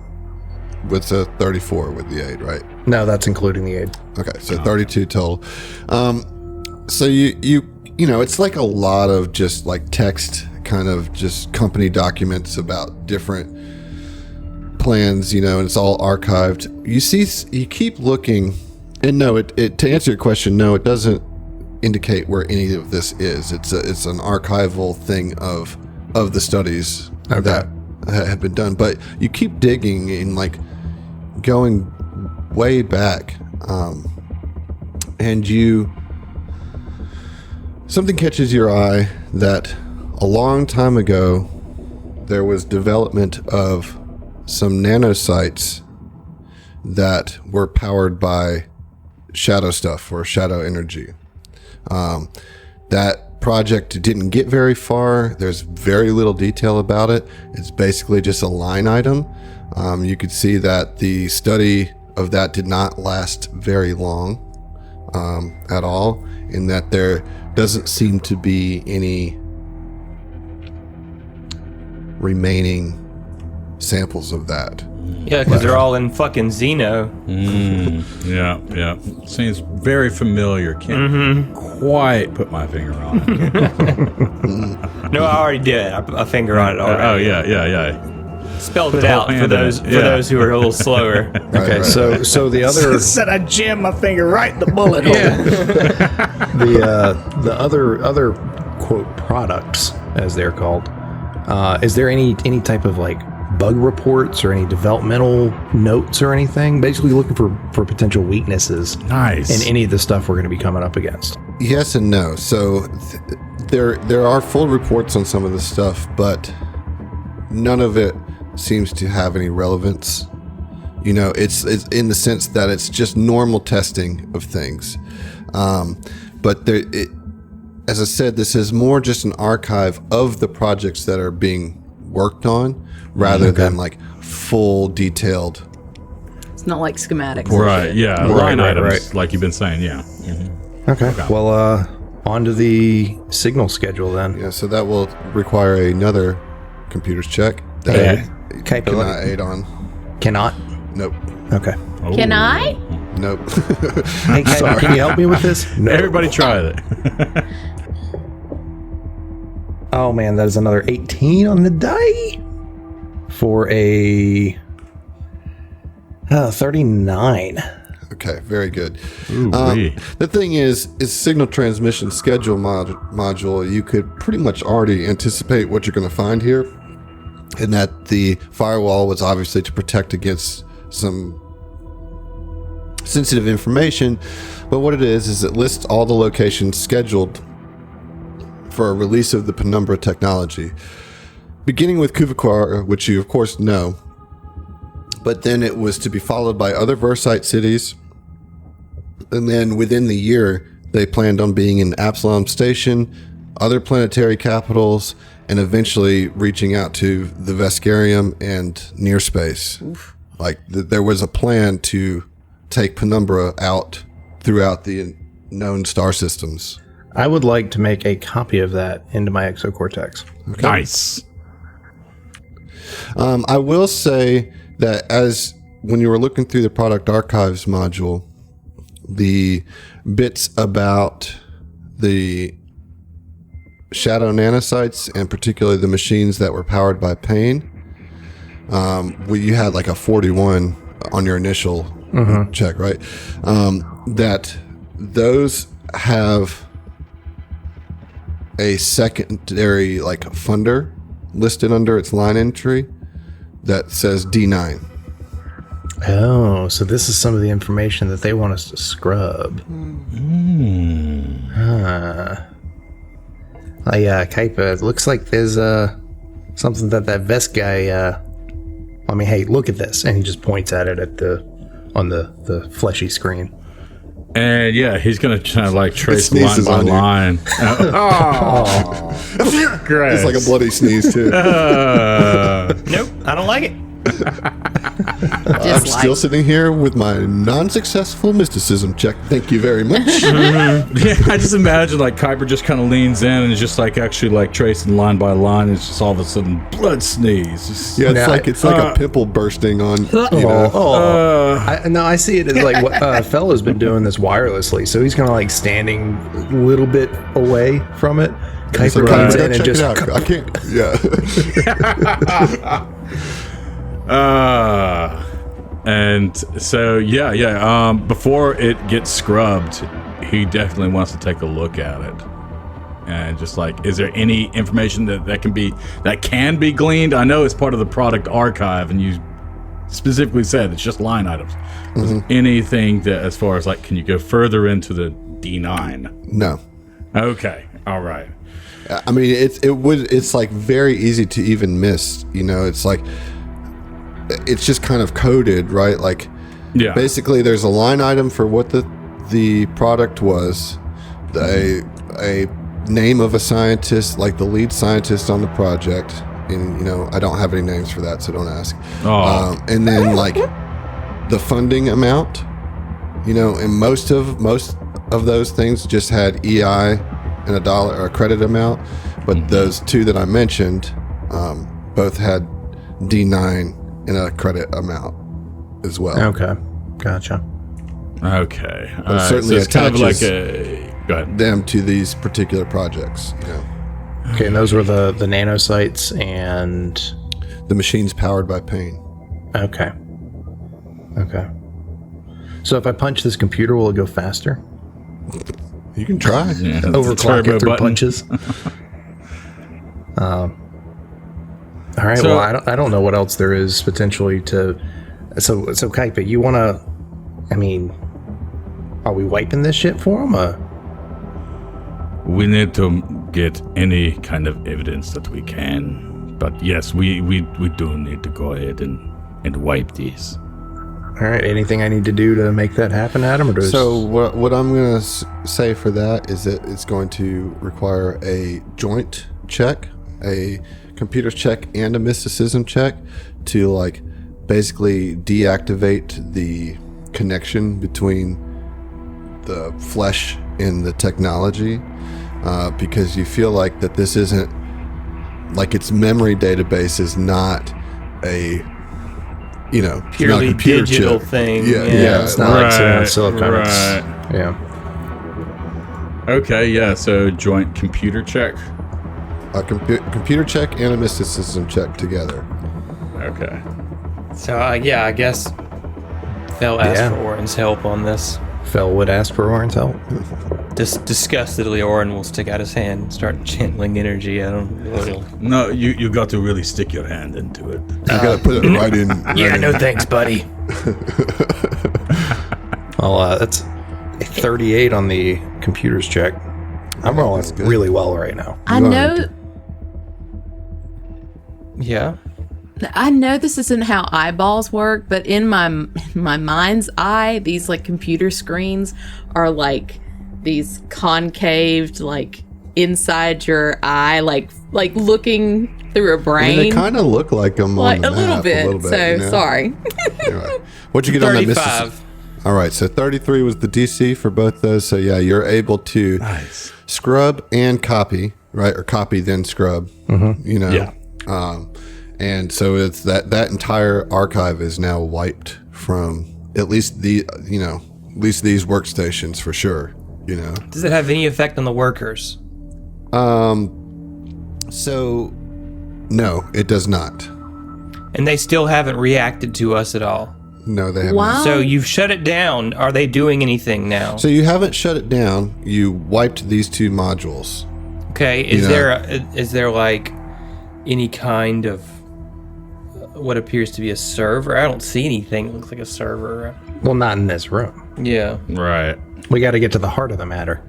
B: With a 34 with the aid, right?
D: No, that's including the aid.
B: Okay, so 32 total. So you it's like a lot of just like text, kind of just company documents about different plans, and it's all archived. You keep looking, and no, it to answer your question, no, it doesn't indicate where any of this is. It's an archival thing of the studies that have been done. But you keep digging and like going way back, and something catches your eye that a long time ago there was development of some nanosites that were powered by shadow stuff or shadow energy. That project didn't get very far. There's very little detail about it. It's basically just a line item. You could see that the study of that did not last very long at all, in that there doesn't seem to be any remaining samples of that.
C: Yeah, because they're all in fucking Xeno.
F: Yeah. Seems very familiar. Can't quite put my finger on it.
C: No, I already did. I put my finger on it already.
F: Oh, yeah.
C: Spelled it out for those who are a little slower.
D: Okay, so the other
A: Said I jammed my finger right in the bullet hole.
D: the other quote products, as they're called, is there any type of like bug reports or any developmental notes or anything? Basically looking for potential weaknesses in any of the stuff we're going to be coming up against.
B: Yes and no. So there are full reports on some of the stuff, but none of it seems to have any relevance. It's in the sense that it's just normal testing of things. But as I said, this is more just an archive of the projects that are being worked on, rather than like full detailed.
E: It's not like schematics.
F: Right, yeah. Line items,
D: right.
F: like you've been saying, yeah.
D: Okay. Well, on to the signal schedule then.
B: Yeah, so that will require another computer's check. That you cannot aid on.
D: Cannot?
B: Nope.
D: Okay.
E: Can I?
B: Nope.
D: Hey, can you help me with this? No.
F: Everybody try it.
D: Oh man, that is another 18 on the die for a 39.
B: Okay, very good.
F: Ooh-wee.
B: The thing is signal transmission schedule module, you could pretty much already anticipate what you're going to find here, and that the firewall was obviously to protect against some sensitive information, but what it is it lists all the locations scheduled for a release of the Penumbra technology, beginning with Kuvakar, which you of course know, but then it was to be followed by other Versite cities, and then within the year they planned on being in Absalom Station, other planetary capitals, and eventually reaching out to the Veskarium and near space. Like there was a plan to take Penumbra out throughout the known star systems.
D: I would like to make a copy of that into my exocortex.
B: Okay.
F: Nice.
B: I will say that when you were looking through the product archives module, the bits about the shadow nanosites, and particularly the machines that were powered by pain, you had like a 41 on your initial check, right? That those have a secondary like funder listed under its line entry that says D9.
D: Oh, so this is some of the information that they want us to scrub. Kaipa, it looks like there's something that Vest guy, hey, look at this. And he just points at it on the fleshy screen.
F: And yeah, he's going to try to like trace line
B: sneezes
F: by
B: on you.
F: line. Great.
B: It's like a bloody sneeze too.
C: Nope, I don't like it.
B: I'm still sitting here with my non-successful mysticism check. Thank you very much.
F: Yeah, I just imagine like Kuiper just kind of leans in and is just like actually like tracing line by line. It's just all of a sudden blood sneeze. Just,
B: Yeah, it's like a pimple bursting on.
D: I see it as like what Fellow's been doing this wirelessly, so he's kind of like standing a little bit away from it. Kuiper runs in and
B: check
D: just
B: it out. I can't. Yeah.
F: And so, before it gets scrubbed, he definitely wants to take a look at it. And just like, is there any information that can be gleaned? I know it's part of the product archive, and you specifically said it's just line items. Was there anything that, as far as like, can you go further into the D9?
B: No.
F: Okay. All right.
B: I mean, it's like very easy to even miss. You know, it's like it's just kind of coded, right? Like, basically, there's a line item for what the product was, a name of a scientist, like the lead scientist on the project, and I don't have any names for that, so don't ask. And then like the funding amount, and most of those things just had EI and a dollar or a credit amount, but those two that I mentioned both had D9 and a credit amount as well.
D: Okay, gotcha.
F: Okay,
B: but certainly
F: so it's kind of like
B: go ahead. Them to these particular projects.
D: Okay, and those were the nanosites and
B: the machines powered by pain.
D: Okay. So if I punch this computer, will it go faster?
B: You can try.
D: Overclock it through punches. All right.
F: So,
D: well, I don't know what else there is potentially to. So Kaipa, you want to? I mean, are we wiping this shit for him?
F: We need to get any kind of evidence that we can. But yes, we do need to go ahead and wipe these.
D: All right. Anything I need to do to make that happen, Adam? Or
B: so what I'm going to say for that is that it's going to require a joint check, a computer check, and a mysticism check to like basically deactivate the connection between the flesh and the technology, because you feel like that this isn't like its memory database is not a
C: purely digital
B: chip
C: thing.
B: Yeah,
D: it's not like silicon.
F: Right.
D: Yeah.
F: Okay, yeah, so joint computer check.
B: A computer check and a mysticism check together.
F: Okay.
C: So, I guess Fel asked for Orin's help on this.
D: Fel would ask for Orin's help.
C: Disgustedly, Orin will stick out his hand and start channeling energy at him.
F: No, you got to really stick your hand into it.
B: You got to put it right in.
C: No thanks, buddy.
D: Well, that's a 38 on the computer's check. I'm rolling really well right now.
E: I know.
C: Yeah.
E: I know this isn't how eyeballs work, but in my mind's eye, these like computer screens are like these concaved, like inside your eye, like looking through a brain.
B: I mean, they kind of look like them
E: like
B: on the
E: a little
B: map,
E: bit. So sorry.
B: Anyway, what'd you get on that,
C: 35.
B: All right, so 33 was the DC for both those. So yeah, you're able to scrub and copy, right? Or copy then scrub.
F: Yeah.
B: And so it's that entire archive is now wiped from at least these workstations for sure.
C: Does it have any effect on the workers?
B: So no, it does not.
C: And they still haven't reacted to us at all.
B: No, they haven't.
E: Wow.
C: So you've shut it down. Are they doing anything now?
B: So you haven't shut it down. You wiped these two modules.
C: Okay. Is there like any kind of what appears to be a server? I don't see anything that looks like a server.
D: Well, not in this room.
C: Yeah.
F: Right.
D: We got to get to the heart of the matter.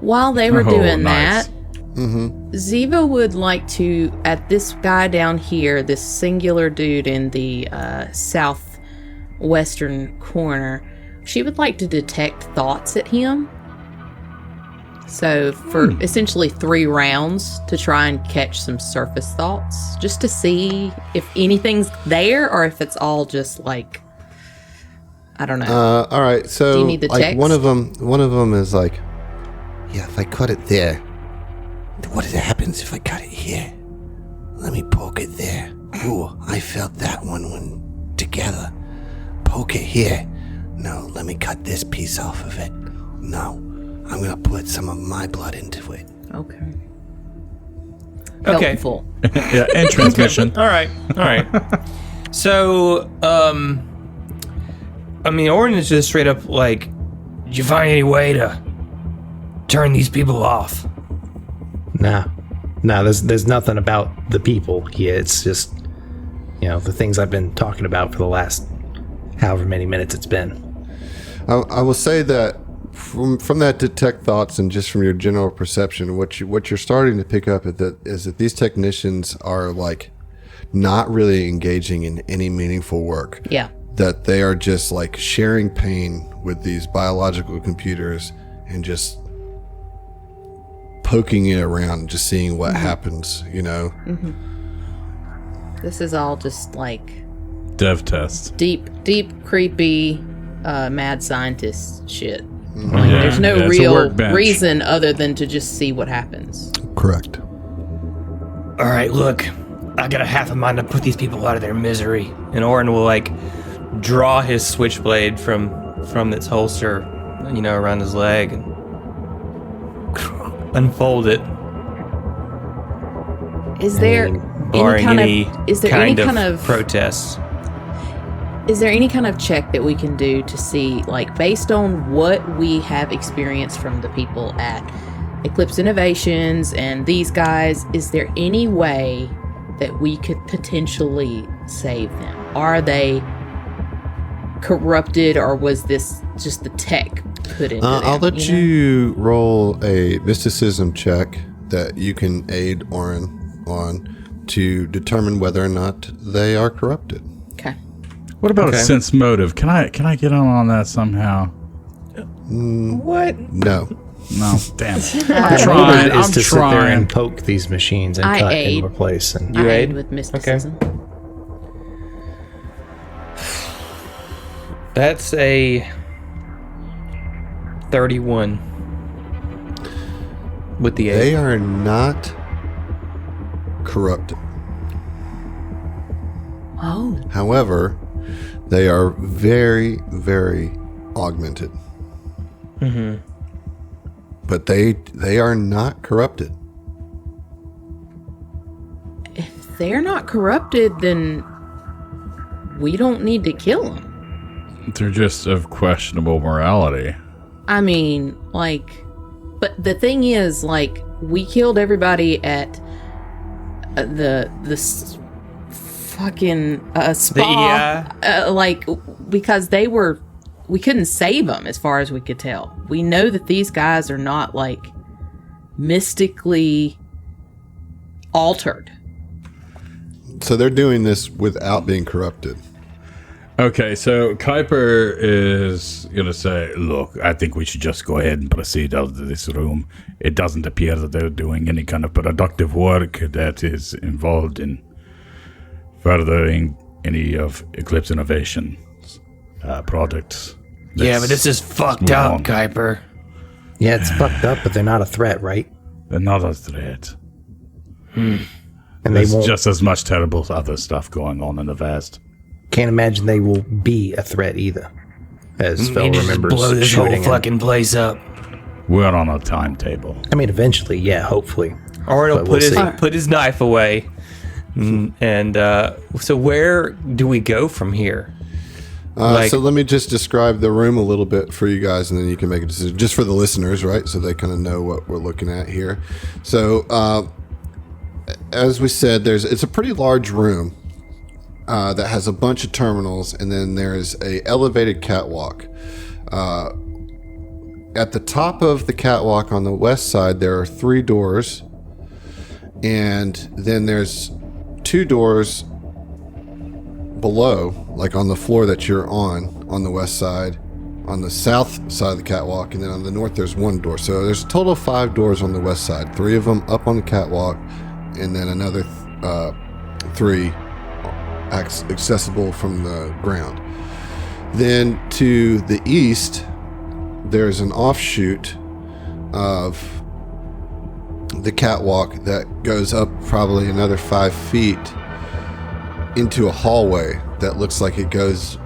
E: While they were doing
F: nice.
E: that, Ziva would like to, at this guy down here, this singular dude in the southwestern corner, she would like to detect thoughts at him. So for essentially 3 rounds to try and catch some surface thoughts, just to see if anything's there or if it's all just like, I don't know.
B: All right, so
E: Do you need the
B: like
E: text?
B: one of them is like, yeah, if I cut it there, what happens if I cut it here? Let me poke it there. Ooh, I felt that one together. Poke it here. No, let me cut this piece off of it. No, I'm gonna put some of my blood into it.
E: Okay.
C: Okay.
E: Helpful.
F: Yeah, and transmission.
C: All right. So, I mean, Orin is just straight up like, did you find any way to turn these people off?
D: Nah, there's nothing about the people here. It's just, the things I've been talking about for the last however many minutes it's been.
B: I will say that from that detect thoughts and just from your general perception, what you're starting to pick up is that these technicians are like not really engaging in any meaningful work.
E: Yeah.
B: That they are just like sharing pain with these biological computers and just poking it around, just seeing what happens,
E: Mm-hmm. This is all just like
F: Dev test.
E: deep, creepy, mad scientist shit.
B: Mm-hmm.
E: Like, there's no
F: it's a
E: real
F: workbench.
E: reason other than to just see what happens.
B: Correct.
C: All right, look, I got a half a mind to put these people out of their misery. And Orin will like draw his switchblade from its holster, around his leg, and unfold it.
E: Is there
C: Barring any
E: kind of
C: protests.
E: Is there any kind of check that we can do to see, like, based on what we have experienced from the people at Eclipse Innovations and these guys, is there any way that we could potentially save them? Are they corrupted, or was this just the tech put into them?
B: I'll let you roll a mysticism check that you can aid Orin on to determine whether or not they are corrupted.
E: Okay.
F: What about
C: Okay.
F: a sense motive? Can I get on that somehow?
C: What?
B: No.
F: No, damn.
D: I'm
F: trying,
D: is
F: I'm
D: to sit there
F: trying.
D: and poke these machines and
E: I
D: cut
E: aid.
D: and replace. And
C: You
E: I
C: aid?
E: aid with mysticism.
C: That's a 31 with the
B: They
C: 8.
B: are not corrupted.
E: Oh.
B: However, they are very, very augmented.
C: Mm-hmm.
B: But they are not corrupted.
E: If they're not corrupted, then we don't need to kill them.
F: They're just of questionable morality.
E: I mean, like, but the thing is, like, we killed everybody at fucking spa, because we couldn't save them as far as we could tell. We know that these guys are not like mystically altered.
B: So they're doing this without being corrupted.
F: Okay, so Kuiper is going to say, look, I think we should just go ahead and proceed out of this room. It doesn't appear that they're doing any kind of productive work that is involved in furthering any of Eclipse Innovation's projects.
C: Yeah, but this is fucked
F: move
C: up,
F: on.
C: Kuiper.
D: yeah, it's fucked up, but they're not a threat, right?
F: They're not a threat.
D: And
F: There's
D: they won't.
F: just as much terrible other stuff going on in the vast.
D: Can't imagine they will be a threat either. As Phil
C: They just
D: remembers
C: blow this whole
D: shooting.
C: fucking place up.
F: We're on a timetable.
D: I mean, eventually, yeah, hopefully.
C: Orin will
D: But we'll see.
C: put his knife away. And so where do we go from here?
B: So let me just describe the room a little bit for you guys, and then you can make a decision, just for the listeners, right? So they kind of know what we're looking at here. So, as we said, it's a pretty large room that has a bunch of terminals, and then there's a elevated catwalk. At the top of the catwalk on the west side, there are 3 doors, and then there's 2 doors below, like on the floor that you're on the west side, on the south side of the catwalk, and then on the north there's 1 door. So there's a total of 5 doors on the west side, 3 of them up on the catwalk, and then another 3 accessible from the ground. Then to the east, there's an offshoot of the catwalk that goes up probably another 5 feet into a hallway that looks like it goes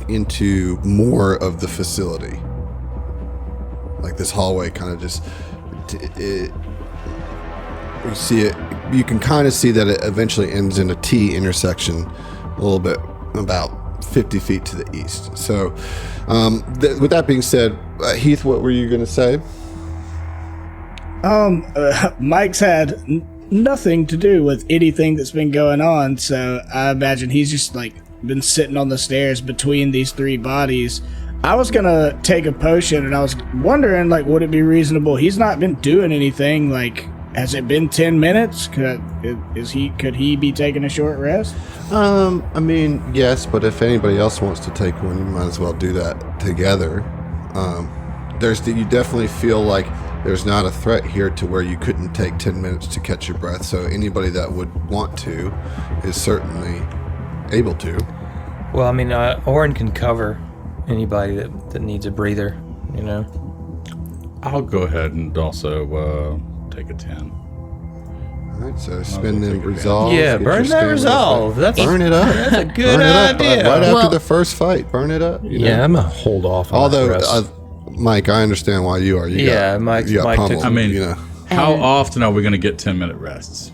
B: into more of the facility. Like this hallway kind of just, you see it, you can kind of see that it eventually ends in a T intersection, little bit about 50 feet to the east. So, with that being said, Heath, what were you going to say?
A: Mike's had nothing to do with anything that's been going on, so I imagine he's just like been sitting on the stairs between these three bodies. I was gonna take a potion, and I was wondering, like, would it be reasonable? He's not been doing anything. Like, has it been 10 minutes? Could he be taking a short rest?
B: I mean, yes, but if anybody else wants to take one, you might as well do that together. You definitely feel like there's not a threat here to where you couldn't take 10 minutes to catch your breath. So anybody that would want to is certainly able to.
C: Well, I mean, Orin can cover anybody that needs a breather, you know?
F: I'll go ahead and also take a 10.
B: All right, so spend them
F: take
B: resolve.
C: Yeah,
B: get
C: burn
B: your
C: that
B: stamina
C: resolve.
B: back. Burn it up.
C: That's a good
B: Burn it up.
C: idea.
B: Right
E: Well-
B: after the first fight, burn it up. You know?
D: Yeah, I'm gonna hold off on
B: Although,
D: that rest.
B: Mike, I understand why you are.
C: Mike
B: you got
C: took
B: pummeled,
F: I mean,
B: you know.
F: how
E: And-
F: often are we going to get 10-minute rests?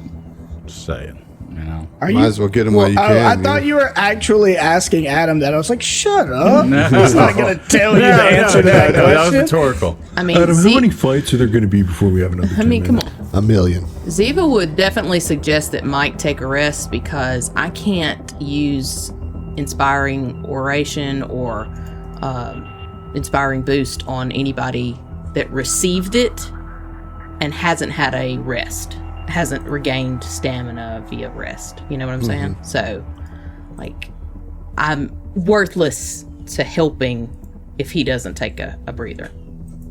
F: Just saying, you know.
A: Are
B: Might as well get him while you can.
A: I
B: you
A: thought
B: know.
A: you were actually asking Adam that. I was like, shut up. He's not going to tell you the answer to that
F: that was
A: question.
F: rhetorical.
E: I mean,
D: fights are there going to be before we have another?
E: I mean, come on.
B: A million.
E: Ziva would definitely suggest that Mike take a rest because I can't use inspiring oration or inspiring boost on anybody that received it and hasn't had a rest, hasn't regained stamina via rest. You know what I'm saying? So, like, I'm worthless to helping if he doesn't take a breather.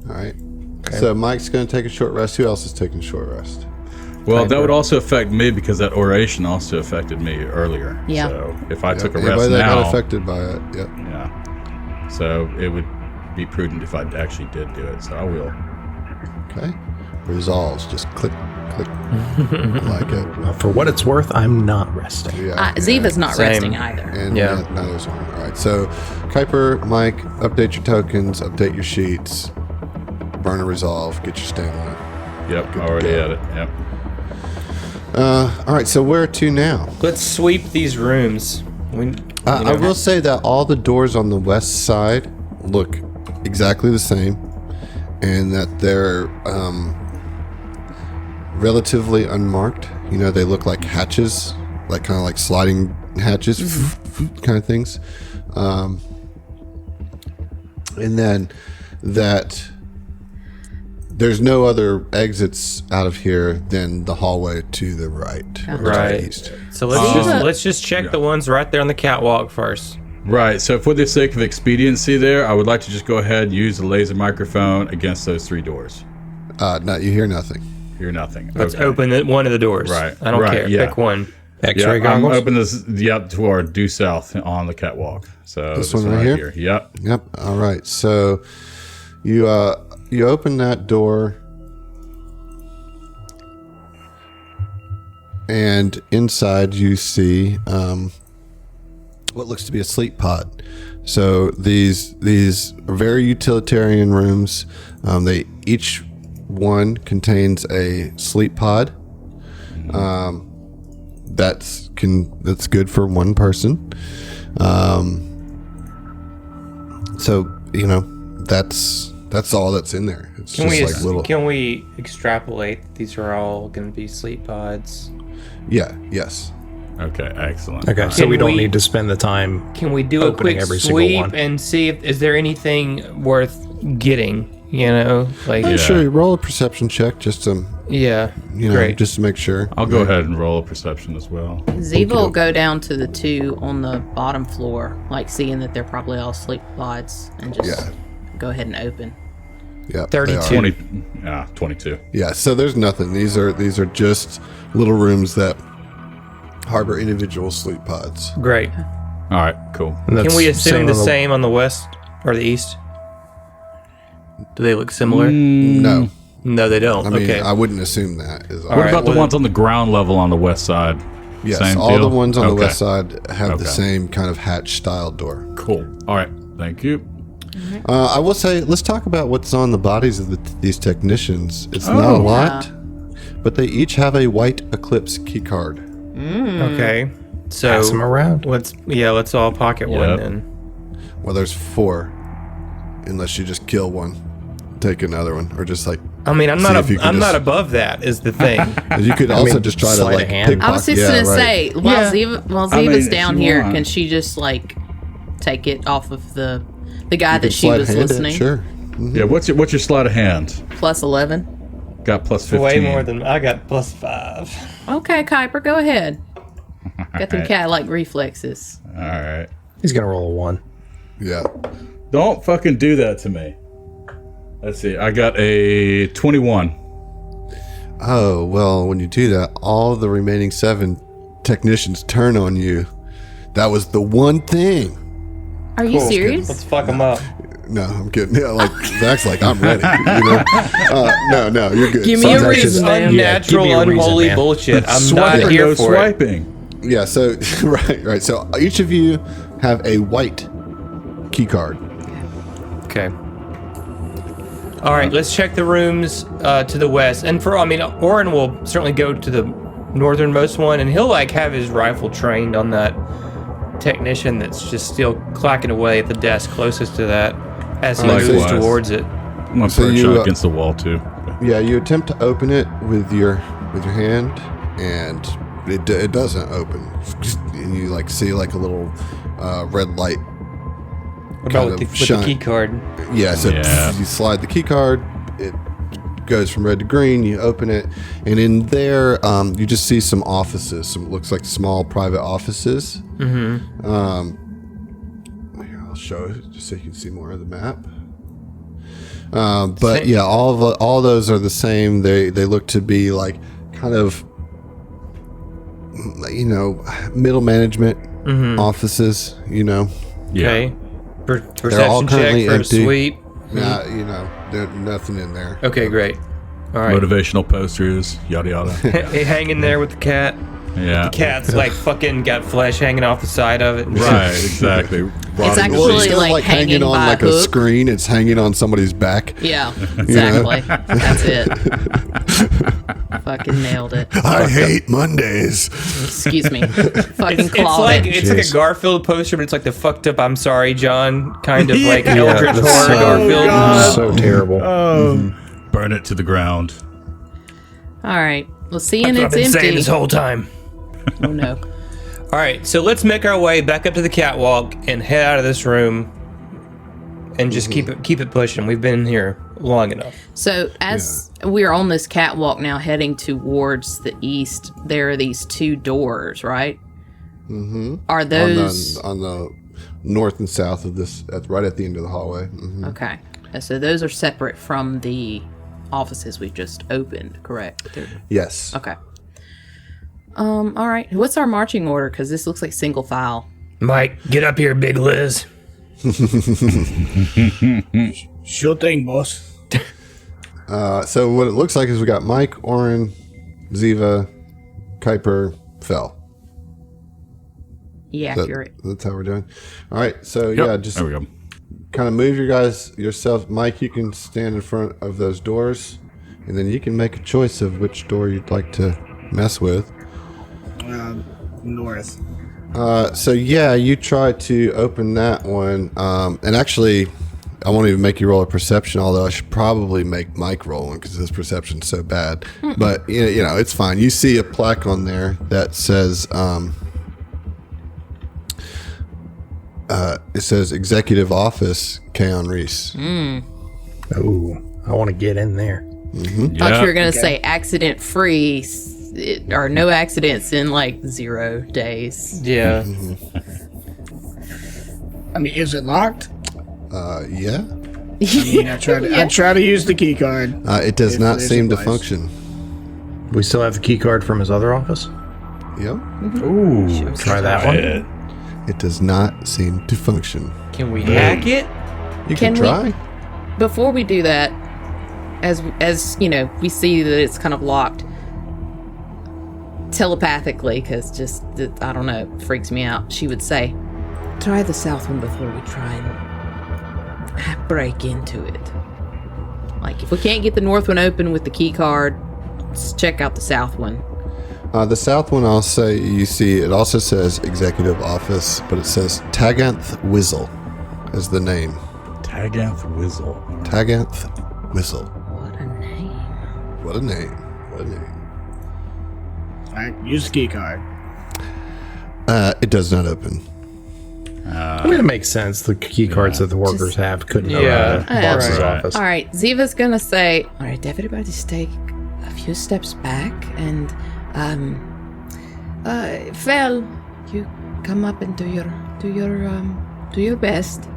B: All right. So Mike's going to take a short rest. Who else is taking a short rest?
F: Well, that would also affect me because that oration also affected me earlier.
E: Yeah.
F: So if I took a
B: Anybody
F: rest
B: that got
F: now,
B: affected by it. Yep.
F: yeah. So it would be prudent if I actually did do it. So I will.
B: Okay. Resolves. Just click, click. I like it.
D: For what it's worth, I'm not resting.
B: Yeah.
E: Ziva's not
C: Same.
E: resting either.
B: And
C: Yeah.
B: neither is one. All right. So, Kuiper, Mike, update your tokens, update your sheets, burn a resolve, get your stamina.
F: Yep. Already at it. Yep.
B: All right. So where to now?
C: Let's sweep these rooms.
B: I will say that all the doors on the west side look exactly the same, and that they're relatively unmarked. You know, they look like hatches, like kind of like sliding hatches, kind of things. And then that there's no other exits out of here than the hallway to the right, or to the
C: Right.
B: east.
C: So
E: Ziva-
C: let's just check the ones right there on the catwalk first.
F: Right. So for the sake of expediency there, I would like to just go ahead and use the laser microphone against those three doors.
B: No, you hear nothing.
F: Hear nothing.
C: Let's
F: Okay.
C: open one of the doors.
F: Right,
C: I don't
F: right,
C: care.
F: yeah.
C: Pick one.
D: X-ray
F: I'm
D: goggles.
F: open this toward due south on the catwalk. So
B: This one right here?
F: Yep.
B: Yep. All right. So you open that door, and inside you see what looks to be a sleep pod. So these are very utilitarian rooms. They each one contains a sleep pod. That's good for one person. So you know that's all that's in there. It's
C: Can
B: just like little.
C: can we extrapolate that these are all going to be sleep pods?
B: Yeah. Yes.
F: Okay. Excellent.
D: Okay, so
C: Can
D: we don't
C: we-
D: need to spend the time.
C: Can we do a
D: Opening
C: quick
D: every single
C: sweep
D: one.
C: and see if is there anything worth getting? You know, like
B: Yeah. Sure. Roll a perception check just to
C: great.
B: just to make sure.
F: I'll go ahead and roll a perception as well.
E: Ziva will go down to the two on the bottom floor, like seeing that they're probably all sleep pods, and just go ahead and open.
B: Yeah.
C: 32.
F: 22.
B: Yeah. So there's nothing. These are just little rooms that harbor individual sleep pods.
C: Great.
F: All right. Cool.
D: And that's
C: Can we assume the
D: on
C: same on the west or the east? Do they look similar?
B: No.
C: No, they don't.
B: I mean,
C: okay.
B: I wouldn't assume that. Is
F: What about the ones on the ground level on the west side?
B: Yes,
F: Same
B: all
F: deal?
B: the ones on the
F: Okay.
B: west side have the
F: Okay.
B: same kind of hatch style door.
F: Cool. All right. Thank you.
B: I will say, let's talk about what's on the bodies of these technicians. It's not a lot, but they each have a white Eclipse key card.
C: Okay. So
D: Pass them around.
C: let's all pocket one
F: Yep.
C: then.
B: Well, there's 4, unless you just kill one, take another one, or just like.
C: I mean, I'm
B: see
C: not
B: if you can
C: I'm not
B: just-
C: above that. Is the thing.
B: You could also just try to
D: sleight of
B: like
D: hand.
B: pickpocket.
E: I was just
B: yeah,
E: gonna
B: right.
E: say, while
F: I mean,
E: Ziva's
F: if
E: down
F: you
E: here,
F: want.
E: can she just like take it off of the guy
B: You
E: that
B: can
E: she
B: sleight
E: was
B: hand it,
E: listening?
B: Sure.
F: Yeah, what's your sleight of hand?
E: Plus 11.
F: Got plus 15.
C: Way more than I got plus 5.
E: Okay, Kuiper, go ahead. Got them cat-like reflexes.
F: All right.
D: He's gonna roll a 1.
B: Yeah.
F: Don't fucking do that to me. Let's see. I got a 21.
B: Oh, well, when you do that, all the remaining 7 technicians turn on you. That was the one thing.
E: Are you serious?
C: Let's fuck them up.
B: No, I'm kidding. Yeah, like Zach's like, I'm ready. You know? No, you're good.
E: Give me a
B: Sometimes-
C: This is
E: reason, man.
C: unnatural,
D: give me a reason,
C: unholy
D: man.
C: bullshit. I'm not
F: Swiping,
C: here
F: no
C: for it.
F: swiping.
B: Yeah, so right. So each of you have a white key card.
C: Okay. All right, let's check the rooms to the west. And Oren will certainly go to the northernmost one, and he'll like have his rifle trained on that technician that's just still clacking away at the desk closest to that as he moves
F: Likewise.
C: towards it.
F: I'm gonna
B: So
F: put a
B: you,
F: shot
B: uh,
F: against the wall too.
B: Yeah, you attempt to open it with your hand, and it doesn't open. And you like see like a little red light.
C: What about
B: kind
C: with
B: of
C: the
B: shine.
C: key card?
B: Yeah, so
F: Yeah.
B: you slide the key card, it goes from red to green, you open it, and in there you just see some offices, some looks like small private offices. Mm-hmm. Here, I'll show it just so you can see more of the map. But
C: Same.
B: yeah, all those are the same. They look to be like kind of, you know, middle management offices, you know.
F: Yeah.
C: Okay.
B: all
C: Perception check
B: currently
C: for a
B: empty.
C: suite.
B: You know, there's nothing in there.
C: Okay, great. All right.
F: Motivational posters, yada yada.
C: Hey, hang in there with the cat.
F: Yeah.
C: Cat's like fucking got flesh hanging off the side of it.
F: Right, exactly.
E: It's actually
B: Well, instead
E: like,
B: of like hanging on
E: by
B: like
E: a
B: a
E: hook.
B: screen, it's hanging on somebody's back.
E: Yeah, exactly. That's it. Fucking nailed it.
B: I hate Mondays.
E: Excuse me. Fucking
C: It's
E: clawed
C: like
E: it.
C: it's like a
D: Jeez.
C: Garfield poster, but it's like the fucked up "I'm sorry, John" kind of like
F: Yeah.
C: Eldritch
D: that's
C: horror
D: so-
C: Garfield.
D: So terrible.
F: Burn it to the ground.
E: All right. Well, seeing
C: That's what I've
E: it's
C: been saying
E: empty.
C: this whole time.
E: Oh no.
C: All right, so let's make our way back up to the catwalk and head out of this room, and just keep it pushing. We've been here long enough.
E: So as we're on this catwalk now, heading towards the east, there are these 2 doors, right? Mm-hmm. Are those
B: on the north and south of this, right at the end of the hallway.
E: okay? And so those are separate from the offices we just opened, correct?
B: Yes.
E: Okay. All right. What's our marching order? Because this looks like single file.
C: Mike, get up here, Big Liz.
A: Sure thing, boss.
B: So what it looks like is we got Mike, Oren, Ziva, Kuiper, Fell.
E: Yeah, accurate.
B: That's how we're doing. All right. So yeah, just
F: There we go.
B: kind of move yourself. Mike, you can stand in front of those doors, and then you can make a choice of which door you'd like to mess with.
A: North.
B: So yeah, you try to open that one, and actually, I won't even make you roll a perception. Although I should probably make Mike roll one because his perception's so bad. But you know, it's fine. You see a plaque on there that says, it says Executive Office, Keon Reese.
D: Oh, I want to get in there.
E: Thought you were gonna say accident free, or no accidents in like 0 days.
C: Yeah.
A: I mean, is it locked?
B: Yeah.
A: I mean, I try to use the key card.
B: It does
A: If
B: not
A: there's
B: seem to
A: advice.
B: function.
D: We still have the key card from his other office.
B: Yep.
D: Ooh, try that one.
B: It does not seem to function.
C: Can we hack it?
B: You
E: Can
B: can
E: we-
B: try.
E: Before we do that, as you know, we see that it's kind of locked telepathically, because just I don't know, it freaks me out. She would say, "Try the south one before we try and break into it." Like if we can't get the north one open with the key card, let's check out the south one.
B: The south one, I'll say, you see, it also says executive office, but it says Taganth Wizzle is the name.
F: Taganth Wizzle.
B: Taganth Wizzle.
E: What a name.
B: What a name. What a name.
A: All right, use the key card.
B: It does not open.
D: I mean, it makes sense. The key cards that the workers have couldn't go
C: Yeah.
D: to the boss's
F: Right.
D: office.
E: All right, Ziva's gonna say, all right, everybody take a few steps back and, Fel, you come up and do your best.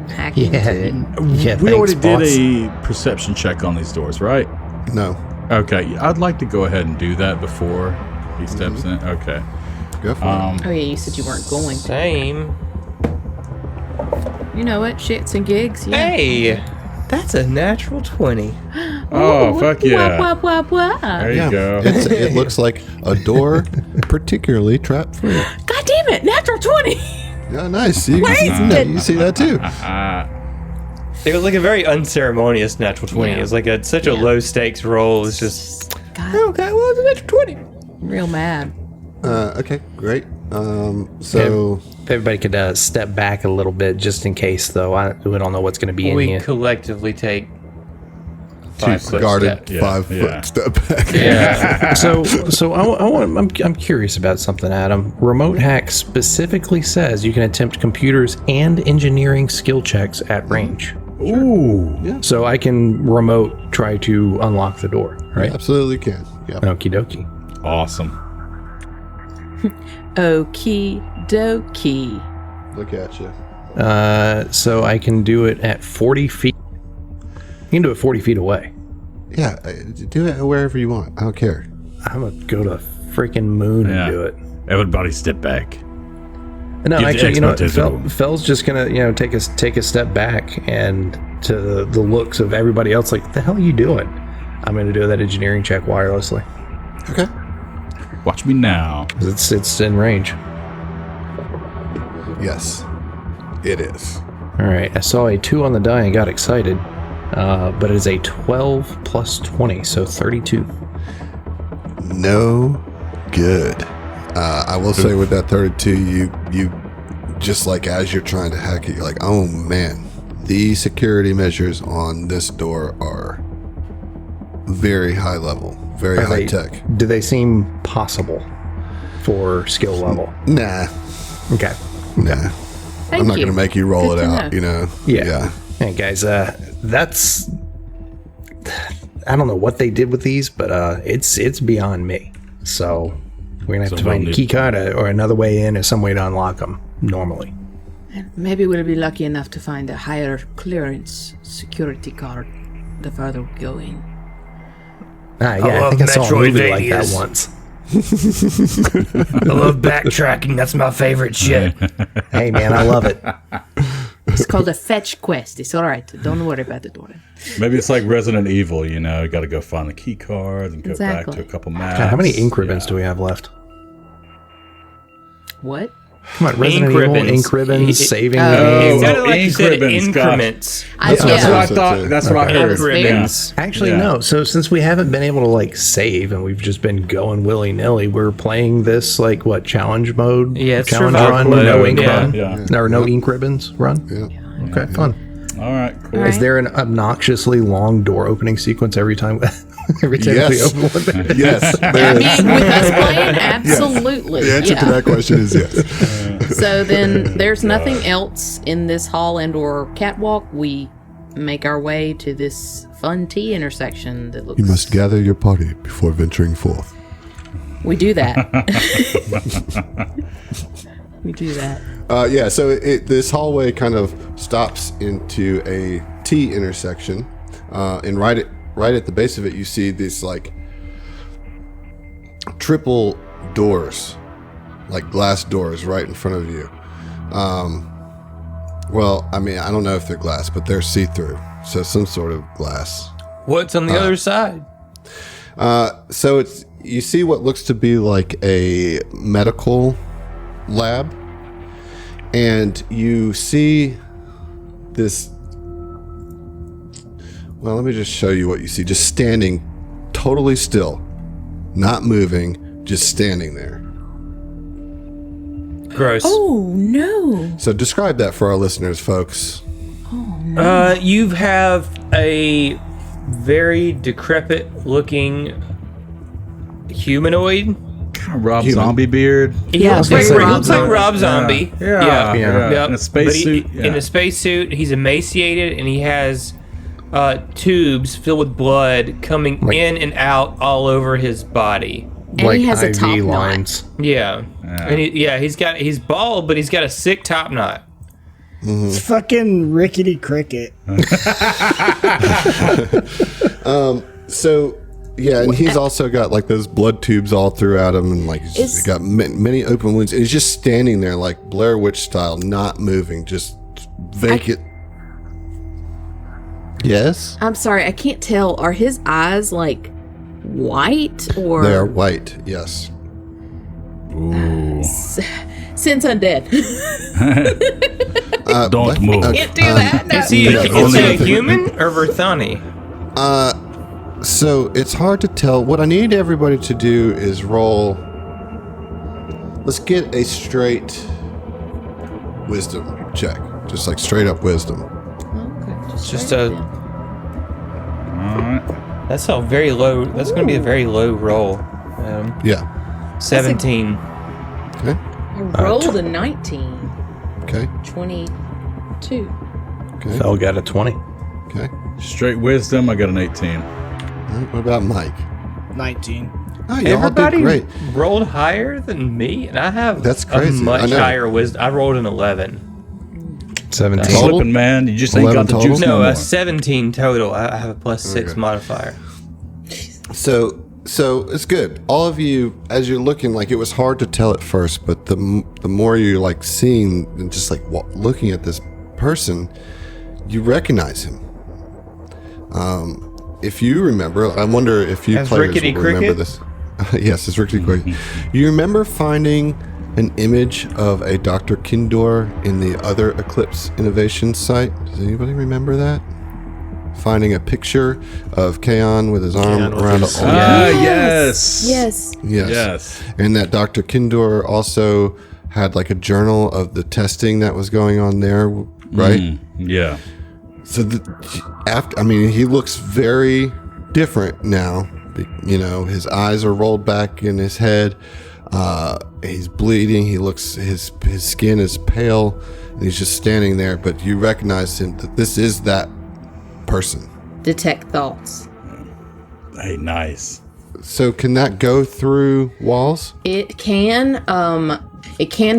E: Hack into it.
D: Yeah,
F: We already
D: boss.
F: did a perception check on these doors, right?
B: No.
F: Okay, I'd like to go ahead and do that before he steps in. Okay.
B: Go for it.
E: Oh yeah, you said you weren't going.
C: Same.
E: You know what? Shits and gigs. Yeah.
C: Hey, that's a natural 20.
F: Oh, fuck yeah.
E: Wah, wah, wah, wah.
F: There you
B: Yeah.
F: go.
B: It looks like a door, particularly trap-free.
E: God damn it! Natural 20.
B: Yeah, nice. You see that too.
C: It was like a very unceremonious natural 20.
E: Yeah.
C: It was like such a low stakes roll. It's just,
E: God,
C: okay, well, it's a natural 20.
E: real mad.
B: Okay, great. So
D: If everybody could step back a little bit, just in case, though. We don't know what's going to be in
C: We
D: here.
C: collectively take
B: two
C: 5 foot
B: guarded
C: step.
F: Yeah,
B: 5 foot
F: yeah.
B: step back.
C: Yeah.
D: I'm curious about something, Adam. Remote hack specifically says you can attempt computers and engineering skill checks at range.
F: Ooh.
D: So I can remote try to unlock the door, right?
B: Absolutely can. Yeah.
D: Okie dokie.
F: Awesome.
E: Okie dokie.
B: Look at you.
D: So I can do it at 40 feet. You can do it 40 feet away.
B: Yeah, do it wherever you want. I don't care.
D: I'm going to go to the freaking moon
F: Yeah.
D: and do it.
F: Everybody step back.
D: No,
F: Give the
D: actually, you know,
F: expertise.
D: Fel's just gonna, take a step back, and to the looks of everybody else, like, the hell are you doing? I'm gonna do that engineering check wirelessly.
B: Okay.
F: Watch me now.
D: 'Cause it's in range.
B: Yes, it is.
D: All right, I saw a 2 on the die and got excited, but it is a 12 plus 20, so 32.
B: No good. I will say with that 32, you just like as you're trying to hack it, you're like, oh man, the security measures on this door are very high level, very
D: Are
B: high
D: they-
B: tech.
D: Do they seem possible for skill level?
B: Nah,
D: Okay.
B: nah.
E: Thank
B: I'm not
E: you.
B: going to make you roll
E: Good
B: it
E: to
B: out,
E: know.
B: you know?
D: Yeah. Hey guys, that's, I don't know what they did with these, but it's beyond me. So we're gonna have
F: So
D: to
F: we'll
D: find a
F: need-
D: key card or another way in, or some way to unlock them normally.
E: Maybe we'll be lucky enough to find a higher clearance security card the further we go in.
D: Ah, yeah, I think I saw a movie like that
C: Metroidvanias.
D: once.
C: I love backtracking. That's my favorite shit.
D: Hey man, I love it.
E: It's called a fetch quest. It's all right. Don't worry about the door.
F: Maybe it's like Resident Evil, you know, you got to go find the key cards and go
E: Exactly.
F: back to a couple maps.
D: God, how many ink ribbons do we have left?
E: What?
D: Come on, Resident
C: Ink
D: Evil,
C: ribbons.
D: ink ribbons, saving
E: Oh.
D: the game.
C: It sounded like you
F: ink
C: said
F: ribbons, gosh.
C: increments.
E: I,
F: That's what
E: yeah.
F: I thought. That's what I heard.
C: Ink ribbons.
D: Actually,
F: Yeah.
D: no. So since we haven't been able to like save and we've just been going willy nilly, we're playing this like what challenge mode?
C: Yeah, it's
D: challenge
C: survival
D: run, no
C: mode,
D: ink
C: yeah.
D: run,
F: Yeah.
D: or no ink ribbons run.
B: Yeah.
D: Okay, fun.
F: All right, cool.
E: All
D: Is
E: right.
D: there an obnoxiously long door opening sequence every time? Every time
B: Yes.
D: we open one?
B: Yes,
E: I
B: there
E: mean,
B: is.
E: with us playing, absolutely.
B: The answer to
E: Yeah.
B: that question is yes.
E: So then there's nothing else in this hall and or catwalk. We make our way to this fun T intersection that looks...
B: You must gather your party before venturing forth.
E: We do that. We do that.
B: Yeah, so this hallway kind of stops into a T intersection, and right at the base of it, you see these like triple doors, like glass doors, right in front of you. Well, I mean, I don't know if they're glass, but they're see-through, so some sort of glass.
C: What's on the other side?
B: So you see what looks to be like a medical lab, and you see this. Well, let me just show you what you see. Just standing totally still not moving, just standing there.
C: Gross.
E: Oh no!
B: So describe that for our listeners, folks.
C: You have a very decrepit looking humanoid.
F: Rob Zombie beard.
E: Yeah,
C: He
E: very
C: looks like Rob Zombie.
F: Yeah.
C: Yep.
F: In a spacesuit.
C: In a spacesuit, he's emaciated and he has tubes filled with blood coming in and out all over his body.
E: And he has a
D: IV
E: top
D: lines.
C: Yeah. And he's bald, but he's got a sick top knot.
A: It's fucking rickety cricket.
B: So, yeah, and he's also got like those blood tubes all throughout him, and like he's got many open wounds. And he's just standing there, like Blair Witch style, not moving, just vacant. Yes,
E: I'm sorry, I can't tell. Are his eyes like white or
B: they are white. Yes.
E: since undead?
F: Don't move.
E: Can't do that. No.
C: Is he a
B: only-
C: human or Verthani?
B: So it's hard to tell. What I need everybody to do is roll. Let's get a straight wisdom check, just like straight up wisdom.
E: Okay,
C: Just
E: write
C: a-
E: it down.
C: That's a very low. That's going to be a very low roll.
B: Yeah.
C: 17.
B: Okay.
E: I rolled a 19.
B: Okay.
E: 22.
B: Okay.
D: Phil got a 20.
B: Okay.
F: Straight wisdom. I got an 18.
B: All right, what about Mike?
A: 19.
B: Oh, y'all did
C: Everybody
B: great.
C: rolled higher than me, and I have
B: That's
C: a
B: crazy. I
C: much
B: know.
C: higher wisdom. I rolled an 11.
D: 17.
B: Total?
F: Slipping, man. You just ain't
B: 11
F: got the
B: total?
F: juice
C: No,
F: no more.
C: 17 total. I have a +6
B: Okay.
C: modifier.
B: So it's good. All of you, as you're looking, like it was hard to tell at first, but the more you're like seeing and just like looking at this person, you recognize him. If you remember, I wonder if you
C: As
B: players
C: Rickety
B: will remember
C: Cricket?
B: this. Yes, it's Rickety Cricket. You remember finding an image of a Dr. Kindor in the other Eclipse Innovation site? Does anybody remember that? Finding a picture of Kaon with his arm
A: Kaon with
B: around
A: his-
B: a
F: Yes.
E: Yes.
B: Yes.
F: Yes.
B: And that Dr. Kindor also had like a journal of the testing that was going on there, right?
F: Yeah.
B: So he looks very different now. You know, his eyes are rolled back in his head. He's bleeding. He looks, his skin is pale, and he's just standing there. But you recognize him that this is that person.
E: Detect thoughts.
F: Hey, nice.
B: So can that go through walls?
E: It can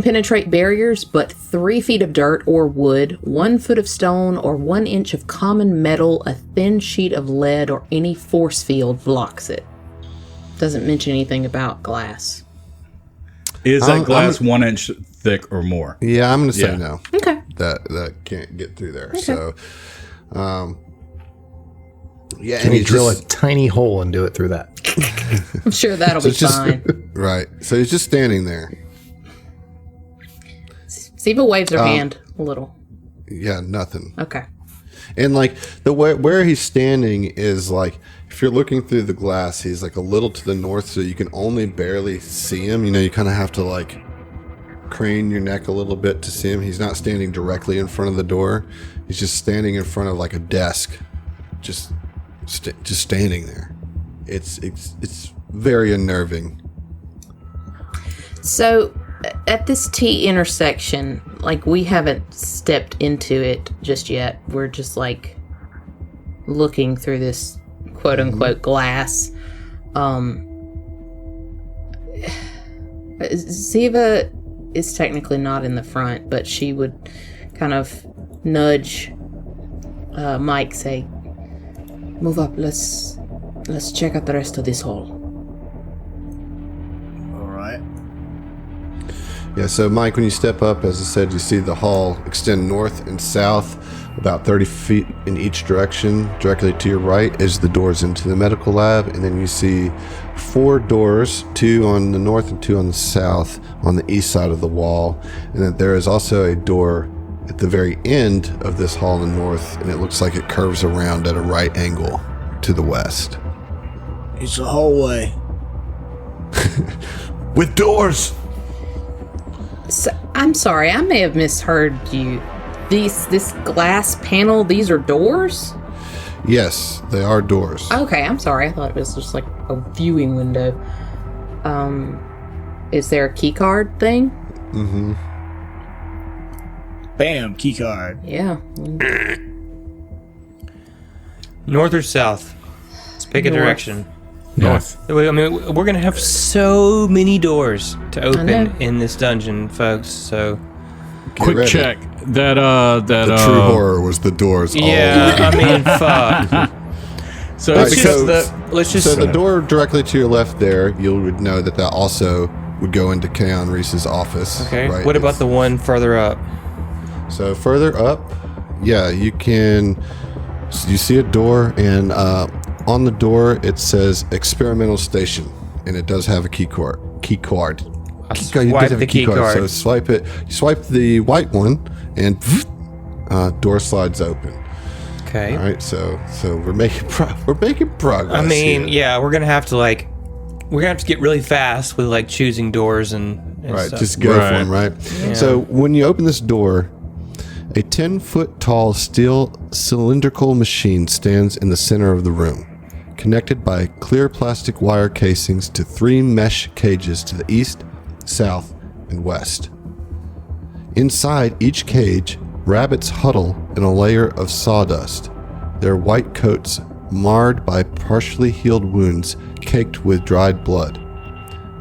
E: penetrate barriers, but 3 feet of dirt or wood, 1 foot of stone, or 1 inch of common metal, a thin sheet of lead, or any force field blocks it. Doesn't mention anything about glass.
F: Is
B: I'm-
F: that glass 1 inch thick or more?
B: Yeah, I'm going to say
F: Yeah.
B: no.
E: Okay.
B: That can't get through there. So, yeah,
D: Can you drill a tiny hole and do it through that?
E: I'm sure that'll be
B: it's just
E: fine.
B: right. So he's just standing there.
E: Siva waves her hand a little.
B: Yeah, nothing.
E: Okay.
B: And like the way where he's standing is like if you're looking through the glass, he's like a little to the north, so you can only barely see him. You know, you kind of have to like crane your neck a little bit to see him. He's not standing directly in front of the door. He's just standing in front of like a desk, just standing there. It's very unnerving.
E: So, at this T intersection, like, we haven't stepped into it just yet. We're just, like, looking through this quote-unquote glass. Ziva is technically not in the front, but she would kind of nudge Mike, say, "Move up, let's check out the rest of this hall."
A: All right.
B: Yeah, so Mike, when you step up, as I said, you see the hall extend north and south, about 30 feet in each direction. Directly to your right is the doors into the medical lab, and then you see 4 doors, 2 on the north and 2 on the south, on the east side of the wall. And that there is also a door at the very end of this hall in the north, and it looks like it curves around at a right angle to the west.
A: It's a hallway.
B: With doors.
E: So, I'm sorry, I may have misheard you. This glass panel, these are doors?
B: Yes, they are doors.
E: Okay, I'm sorry. I thought it was just like a viewing window. Is there a key card thing?
B: Mm-hmm.
A: Bam, key card.
E: Yeah.
C: North or south? Let's pick a
E: North.
C: direction.
F: North.
C: I mean, we're going to have so many doors to
E: know.
C: open in this dungeon, folks. So,
F: Quick
B: ready.
F: check. That
B: The true horror was the doors.
C: yeah, I mean, fuck.
F: So
B: All right,
F: it's
B: so-
F: because
C: Let's just.
B: So the door directly to your left there, you would know that also would go into Keon Reese's office.
C: Okay.
B: Right?
C: What about the one further up?
B: So further up, yeah, you see a door, and on the door it says experimental station, and it does have a key card. It does have a
C: key card.
B: So swipe it. You swipe the white one, and door slides open.
C: Okay.
B: All right, so we're making progress.
C: I mean,
B: here.
C: yeah, we're gonna have to get really fast with like choosing doors and
B: Right,
C: stuff.
B: just go for
F: Right.
B: them, right? So when you open this door, a 10-foot tall steel cylindrical machine stands in the center of the room, connected by clear plastic wire casings to 3 mesh cages to the east, south, and west. Inside each cage, rabbits huddle in a layer of sawdust, their white coats marred by partially healed wounds caked with dried blood.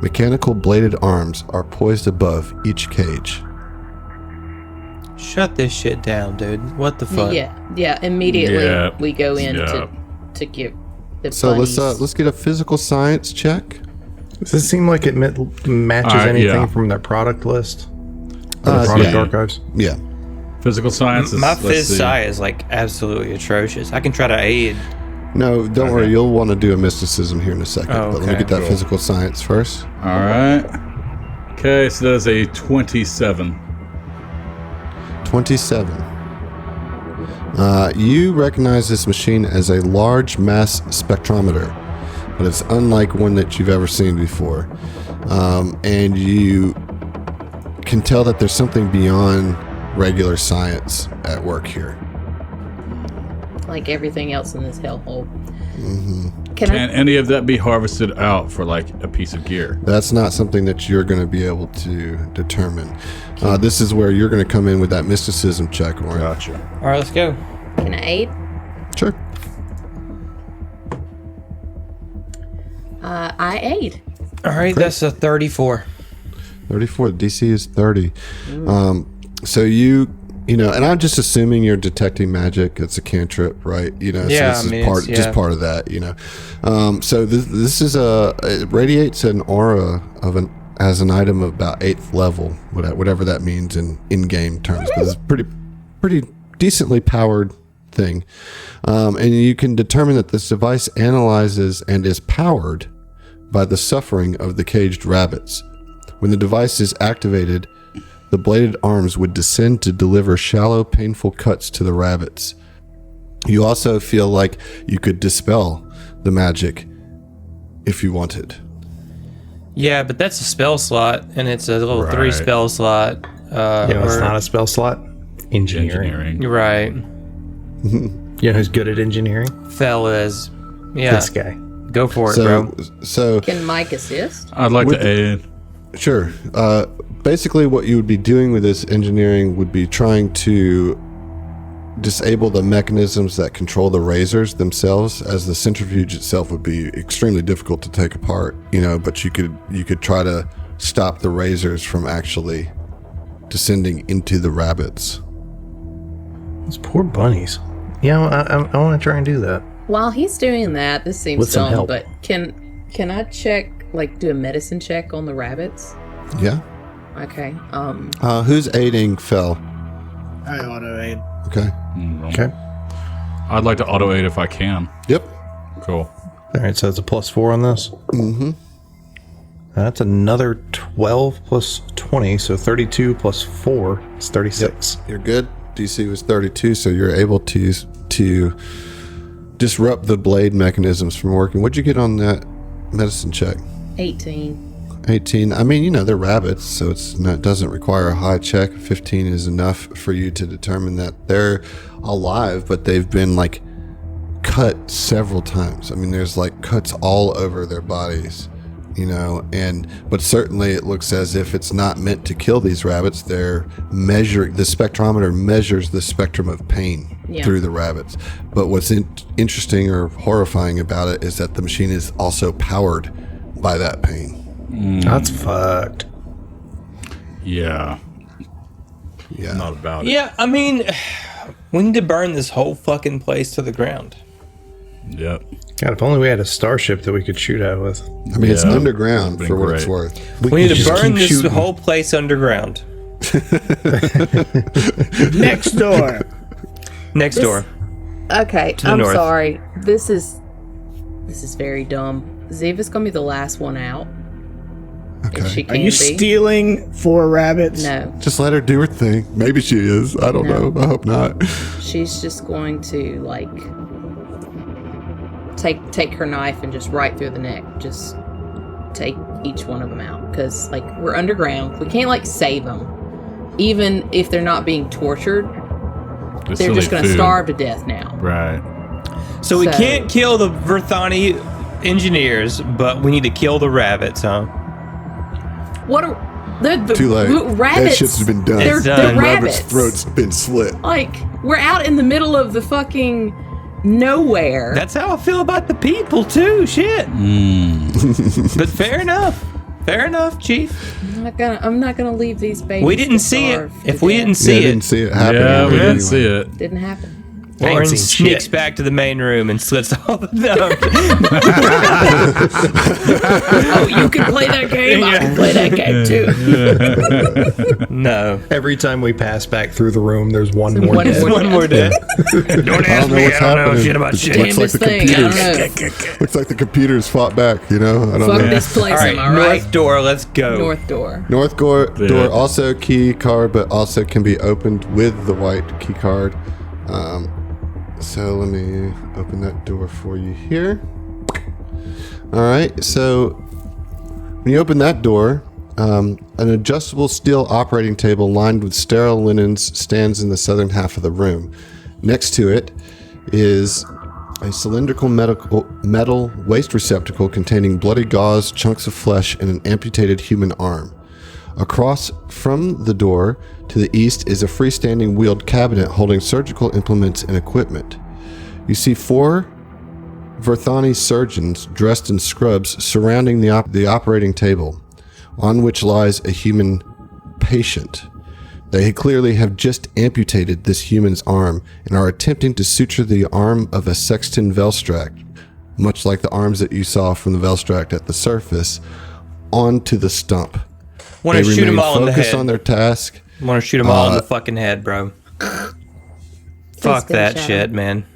B: Mechanical bladed arms are poised above each cage.
C: Shut this shit down, dude. What the fuck?
E: Yeah. Immediately
F: Yeah.
E: we go in
F: Yeah.
E: to give the
B: So
E: bunnies.
B: let's get a physical science check.
D: Does this seem like it matches anything
F: yeah.
D: from their product list? Or the product
B: yeah.
D: archives?
B: Yeah.
F: physical science is.
C: My
F: let's
C: phys
F: see.
C: sci is like absolutely atrocious. I can try to aid.
B: No, don't worry. You'll want to do a mysticism here in a second.
C: Oh,
B: But let me
C: okay.
B: get that
F: Cool.
B: physical science first.
F: All right. Okay, so that is a 27.
B: 27. You recognize this machine as a large mass spectrometer, but it's unlike one that you've ever seen before. And you can tell that there's something beyond regular science at work here.
E: like everything else in this hellhole. Can
F: Can any of that be harvested out for like a piece of gear?
B: That's not something that you're going to be able to determine. This is where you're going to come in with that mysticism check, Orin.
F: Gotcha.
C: All right, let's go.
E: I aid?
B: Sure.
E: I aid.
C: All right, that's a 34.
B: 34. The DC is 30. So you know, and I'm just assuming you're detecting magic. It's a cantrip, right? You know,
C: Yeah,
B: so this
C: I mean,
B: is part,
C: it's-
B: just
C: yeah.
B: part of that. You know, so this is it radiates an aura of as an item of about 8th level, whatever that means in game terms. But it's pretty decently powered thing, and you can determine that this device analyzes and is powered by the suffering of the caged rabbits. When the device is activated, the bladed arms would descend to deliver shallow, painful cuts to the rabbits. You also feel like you could dispel the magic if you wanted.
C: Yeah, but that's a spell slot, and it's a level 3
F: Right.
C: spell slot.
D: You know, it's not a spell slot. Engineering.
F: Engineering.
C: You're right.
D: You know who's good at engineering?
C: Fellas. Yeah,
D: This guy.
C: go for it,
B: So,
C: bro.
B: so
E: Can Mike assist?
F: I'd like
B: With
F: to aid.
B: sure. Basically, what you would be doing with this engineering would be trying to disable the mechanisms that control the razors themselves, as the centrifuge itself would be extremely difficult to take apart. You know, but you could try to stop the razors from actually descending into the rabbits.
D: Those poor bunnies. Yeah, I want to try and do that.
E: While he's doing that, this seems
D: With some
E: dumb,
D: help.
E: but can I check, like, do a medicine check on the rabbits?
B: Yeah.
E: Okay.
B: Who's aiding Fel?
A: I auto aid.
B: Okay.
D: Okay.
F: I'd like to auto aid if I can.
B: Yep.
F: Cool.
D: All right, so it's a +4 on this. Mm-hmm. That's another 12 plus 20, so 32 plus 4 is 36.
B: You're good. DC was 32, so you're able to disrupt the blade mechanisms from working. What'd you get on that medicine check?
E: 18.
B: 18. I mean, they're rabbits, so it doesn't require a high check. 15 is enough for you to determine that they're alive, but they've been like cut several times. I mean, there's like cuts all over their bodies, but certainly it looks as if it's not meant to kill these rabbits. They're measuring, the spectrometer measures the spectrum of pain through the rabbits. But what's interesting or horrifying about it is that the machine is also powered by that pain.
D: That's fucked.
F: Yeah.
B: Yeah.
F: Not about it.
C: Yeah, I mean, we need to burn this whole fucking place to the ground.
F: Yep.
D: God, if only we had a starship that we could shoot at with.
B: I mean, it's underground
F: Been
B: for what
F: great.
B: it's worth.
C: We need to
D: just
C: burn
D: keep
C: this
D: shooting.
C: whole place underground.
A: Next door.
C: Next door.
E: Okay,
C: the
E: I'm
C: north.
E: sorry. This is very dumb. Ziva's gonna be the last one out. If she
A: Are
E: can
A: you
E: be.
A: stealing 4 rabbits?
E: No,
B: Just let her do her thing. Maybe she is. I don't know. I hope not.
E: she's just going to like take her knife and just right through the neck. Just take each one of them out because like we're underground. We can't like save them. Even if they're not being tortured,
F: It's
E: they're
F: silly
E: just going to
F: food.
E: starve to death now.
F: Right.
C: So we
E: So-
C: can't kill the Verthani engineers, but we need to kill the rabbits, huh?
E: What are the
B: Too late.
E: rabbits?
B: That shit's been done.
E: They're,
C: It's
E: they're
C: done.
E: rabbits.
B: Throat's been slit.
E: Like we're out in the middle of the fucking nowhere.
C: That's how I feel about the people too. Shit. But fair enough. Fair enough, Chief.
E: I'm not gonna leave these babies.
C: We didn't
E: to
C: see it.
E: starve
C: If
E: to
C: we
E: death.
C: didn't see
B: I
C: it,
B: didn't see it happen.
F: Yeah, we
B: Anyway.
F: didn't see it.
E: Didn't happen.
C: Warren
D: ain't seen
C: sneaks
D: shit.
C: back to the main room and slits all the
E: Oh, you can play that game. I can play that game too.
C: No.
D: Every time we pass back through the room, there's one more
E: one
D: dead.
E: more
C: One more day. Don't
B: I don't
C: ask
B: know
C: me.
B: what's
C: I don't know
B: happening.
C: shit about
B: It
C: shit.
B: looks like the
E: thing. I
B: computers.
E: don't know.
B: Looks like the computers fought back. I don't
E: Fuck
B: know.
E: this place.
C: All right,
E: Am I right?
C: north door. Let's go.
E: North door.
B: North door
F: Yeah.
B: also key card, but also can be opened with the white key card. So let me open that door for you here. All right. So when you open that door, an adjustable steel operating table lined with sterile linens stands in the southern half of the room. Next to it is a cylindrical metal waste receptacle containing bloody gauze, chunks of flesh, and an amputated human arm. Across from the door to the east is a freestanding wheeled cabinet holding surgical implements and equipment. You see 4 Verthani surgeons dressed in scrubs surrounding the operating table, on which lies a human patient. They clearly have just amputated this human's arm and are attempting to suture the arm of a Sexton Velstract, much like the arms that you saw from the Velstract at the surface, onto the stump.
C: Want to
B: They
C: shoot them
B: remain
C: all in the
B: focused
C: head.
B: on their task.
C: Want to shoot them all in the fucking head, bro. Fuck
E: gonna
C: that
E: shout
C: shit,
E: him.
C: man.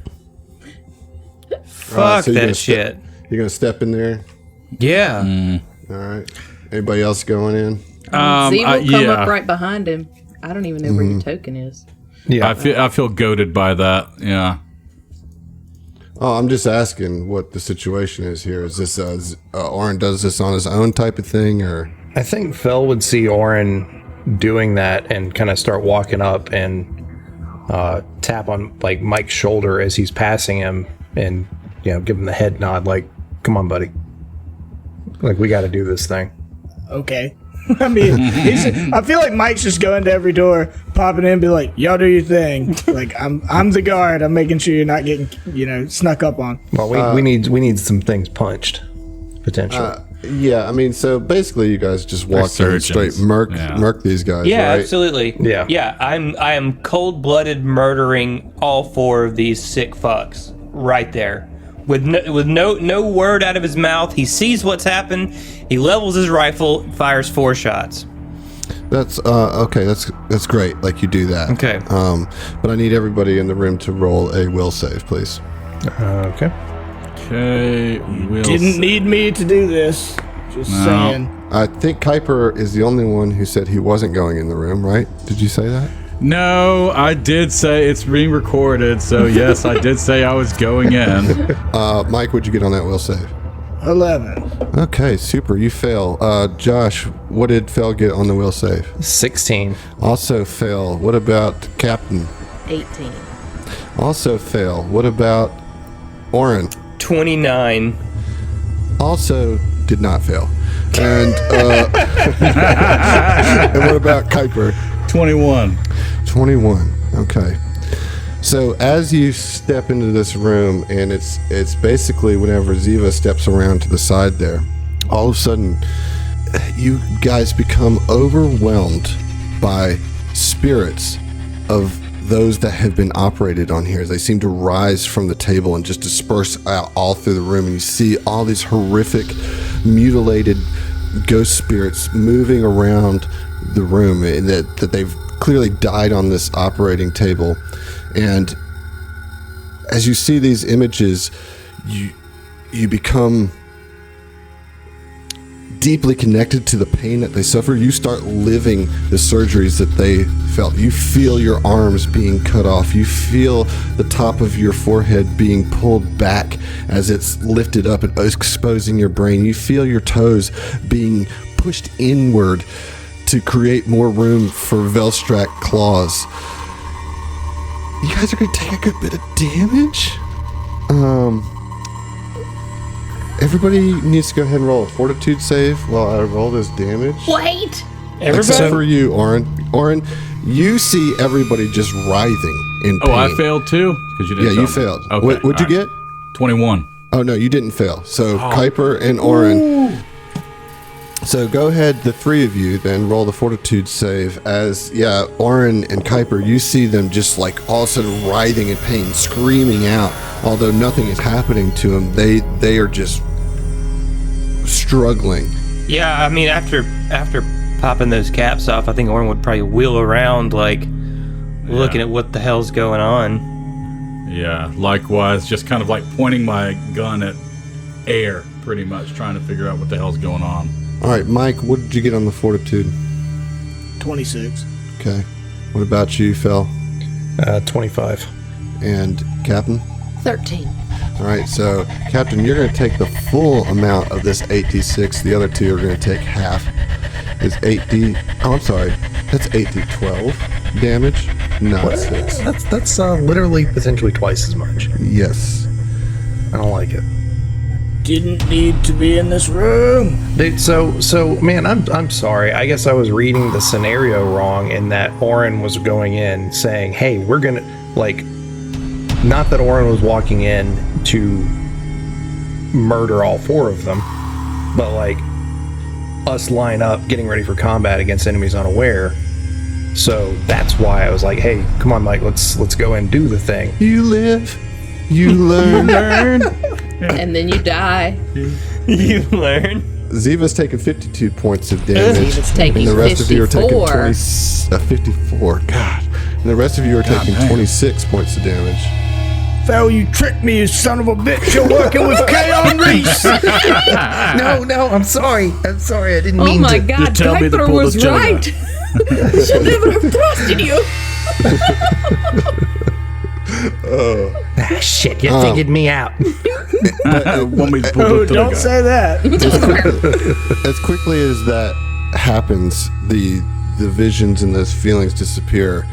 B: Alright,
C: Fuck
B: so you're
C: that
B: gonna
C: shit.
B: You're gonna step in there.
C: Yeah.
B: All right. Anybody else going in?
E: Z will come
F: yeah.
E: up right behind him. I don't even know where your token is.
D: Yeah.
F: I feel goaded by that. Yeah.
B: Oh, I'm just asking what the situation is here. Is this Oren does this on his own type of thing, or
D: I think Fel would see Oren doing that and kind of start walking up and tap on like Mike's shoulder as he's passing him and give him the head nod like, come on, buddy. Like, we got to do this thing.
A: Okay. I mean, I feel like Mike's just going to every door, popping in, and be like, "Y'all do your thing." Like, I'm the guard. I'm making sure you're not getting, snuck up on.
D: Well, we need some things punched, potentially.
B: yeah? I mean, so basically, you guys just walk in
F: surgeons.
B: straight murk
F: Yeah.
B: murk these guys,
C: Yeah,
B: right?
C: absolutely.
D: Yeah.
C: Yeah, I am cold-blooded murdering all 4 of these sick fucks right there. With no word out of his mouth. He sees what's happened. He levels his rifle, fires 4 shots.
B: That's okay. That's great. Like, you do that.
C: Okay.
B: But I need everybody in the room to roll a will save, please.
D: Okay.
F: Okay.
A: Didn't need me to do this. Just saying.
B: I think Kuiper is the only one who said he wasn't going in the room, right? Did you say that?
F: No, I did say it's being recorded, so yes, I did say I was going in.
B: Mike, what'd you get on that will save?
A: 11.
B: Okay, super. You fail. Josh, what did Fel get on the will save?
D: 16.
B: Also fail. What about Captain?
E: 18.
B: Also fail. What about Oren?
C: 29.
B: Also did not fail. And and what about Kuiper?
F: 21.
B: 21. Okay. So as you step into this room, and it's basically whenever Ziva steps around to the side there, all of a sudden you guys become overwhelmed by spirits of those that have been operated on here. They seem to rise from the table and just disperse out all through the room, and you see all these horrific, mutilated ghost spirits moving around the room, and that they've clearly died on this operating table. And as you see these images, you become deeply connected to the pain that they suffer. You start living the surgeries that they felt. You feel your arms being cut off. You feel the top of your forehead being pulled back as it's lifted up and exposing your brain. You feel your toes being pushed inward to create more room for Velstrak claws. You guys are going to take a good bit of damage. Everybody needs to go ahead and roll a fortitude save while I roll this damage.
E: Wait!
B: Except for you, Oren. Oren, you see everybody just writhing in pain.
F: Oh, I failed too? Because you didn't.
B: Yeah, you
F: tell me.
B: failed.
F: Okay.
B: What'd you
F: all right.
B: get?
F: 21.
B: Oh, no, you didn't fail. So Kuiper and Oren. So go ahead, the three of you, then roll the fortitude save as, Oren and Kuiper, you see them just like all of a sudden writhing in pain, screaming out, although nothing is happening to them. They are just struggling.
C: Yeah, I mean, after popping those caps off, I think Oren would probably wheel around, like, looking at what the hell's going on.
F: Yeah, likewise, just kind of like pointing my gun at air, pretty much, trying to figure out what the hell's going on.
B: All right, Mike, what did you get on the fortitude?
A: 26.
B: Okay. What about you, Fel?
D: 25.
B: And Captain?
E: 13.
B: All right, so Captain, you're going to take the full amount of this 8d6. The other two are going to take half. It's 8d. Oh, I'm sorry. That's 8d12 damage, not 6.
D: That's literally potentially twice as much.
B: Yes.
D: I don't like it.
A: Didn't need to be in this room.
D: Dude, so man, I'm sorry. I guess I was reading the scenario wrong in that Oren was going in saying, "Hey, we're gonna like." Not that Oren was walking in to murder all four of them, but like us line up, getting ready for combat against enemies unaware. So that's why I was like, "Hey, come on, Mike, let's go and do the thing."
B: You live, you learn.
E: And then you die.
C: You learn.
B: Ziva's taking 52 points of damage.
E: Ziva's taking
B: and the rest of you are taking
E: 54.
B: 54. God. And the rest of you are taking 26 points of damage.
A: Fel, you tricked me, you son of a bitch. You're working with Kaon Reese.
D: No, I'm sorry. I didn't
E: Oh
D: mean
E: my
D: to.
E: God,
F: tell me to
E: Kuiper
F: pull the
E: was
F: trigger.
E: right. Should never have trusted you.
D: Shit, you figured me out.
F: Want me to pull
A: Oh,
F: the
A: don't
F: trigger.
A: say that.
B: As quickly as that happens, the visions and those feelings disappear,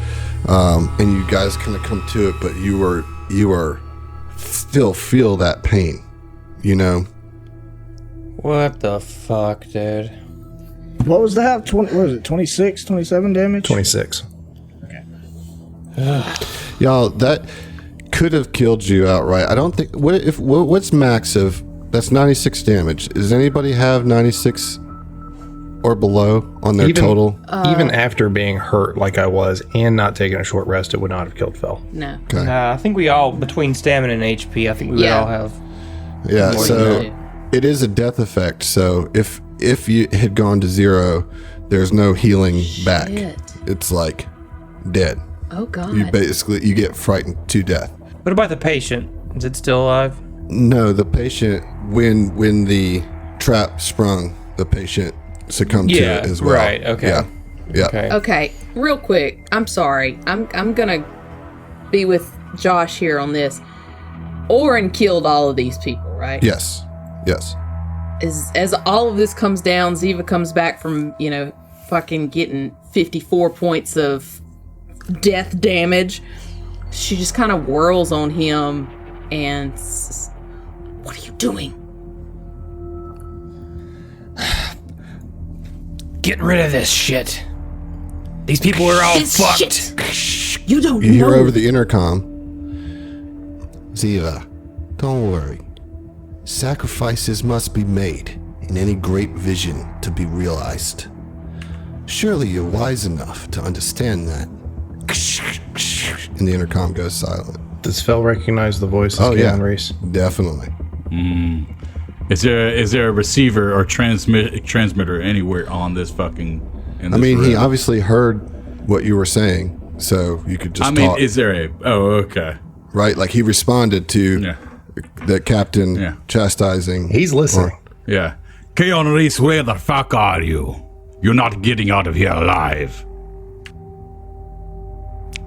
B: and you guys kind of come to it. But you are still feel that pain, you know.
C: What the fuck, dude?
A: What was that? 20, what was it? 26, 27 damage?
D: 26.
B: Y'all, that could have killed you outright. I don't think. What's max of? That's 96 damage. Does anybody have 96 or below on their total?
D: Even after being hurt like I was and not taking a short rest, it would not have killed Fel.
E: No.
B: Okay.
C: Nah, I think we all, between stamina and HP, I think we would
E: Yeah.
C: all have.
B: Yeah.
C: More
B: So
E: than
B: it is a death effect. So if you had gone to 0, there's no healing back.
E: Shit.
B: It's like dead.
E: Oh God.
B: You get frightened to death.
C: What about the patient? Is it still alive?
B: No, the patient when the trap sprung, the patient succumbed to it as well.
C: Right. Okay.
B: Yeah.
C: Okay.
E: Okay, real quick. I'm sorry. I'm gonna be with Josh here on this. Oren killed all of these people, right?
B: Yes.
E: as all of this comes down, Ziva comes back from, fucking getting 54 points of death damage. She just kind of whirls on him and says, "What are you doing?"
C: Getting rid of this shit. These people are all
E: This
C: fucked.
E: shit. You don't
B: You hear
E: know.
B: over the intercom, Ziva, don't worry. Sacrifices must be made in any great vision to be realized. Surely you're wise enough to understand that. And the intercom goes silent.
D: Does Fel recognize the voice of Keanu Reese?
B: Definitely.
F: Is there a receiver or transmitter anywhere on this fucking? In this
B: He
F: room?
B: obviously heard what you were saying, so you could just talk.
F: Is there a? Oh, okay.
B: Right? Like he responded to the captain chastising.
D: He's listening.
F: Yeah. Keanu Reese, where the fuck are you? You're not getting out of here alive.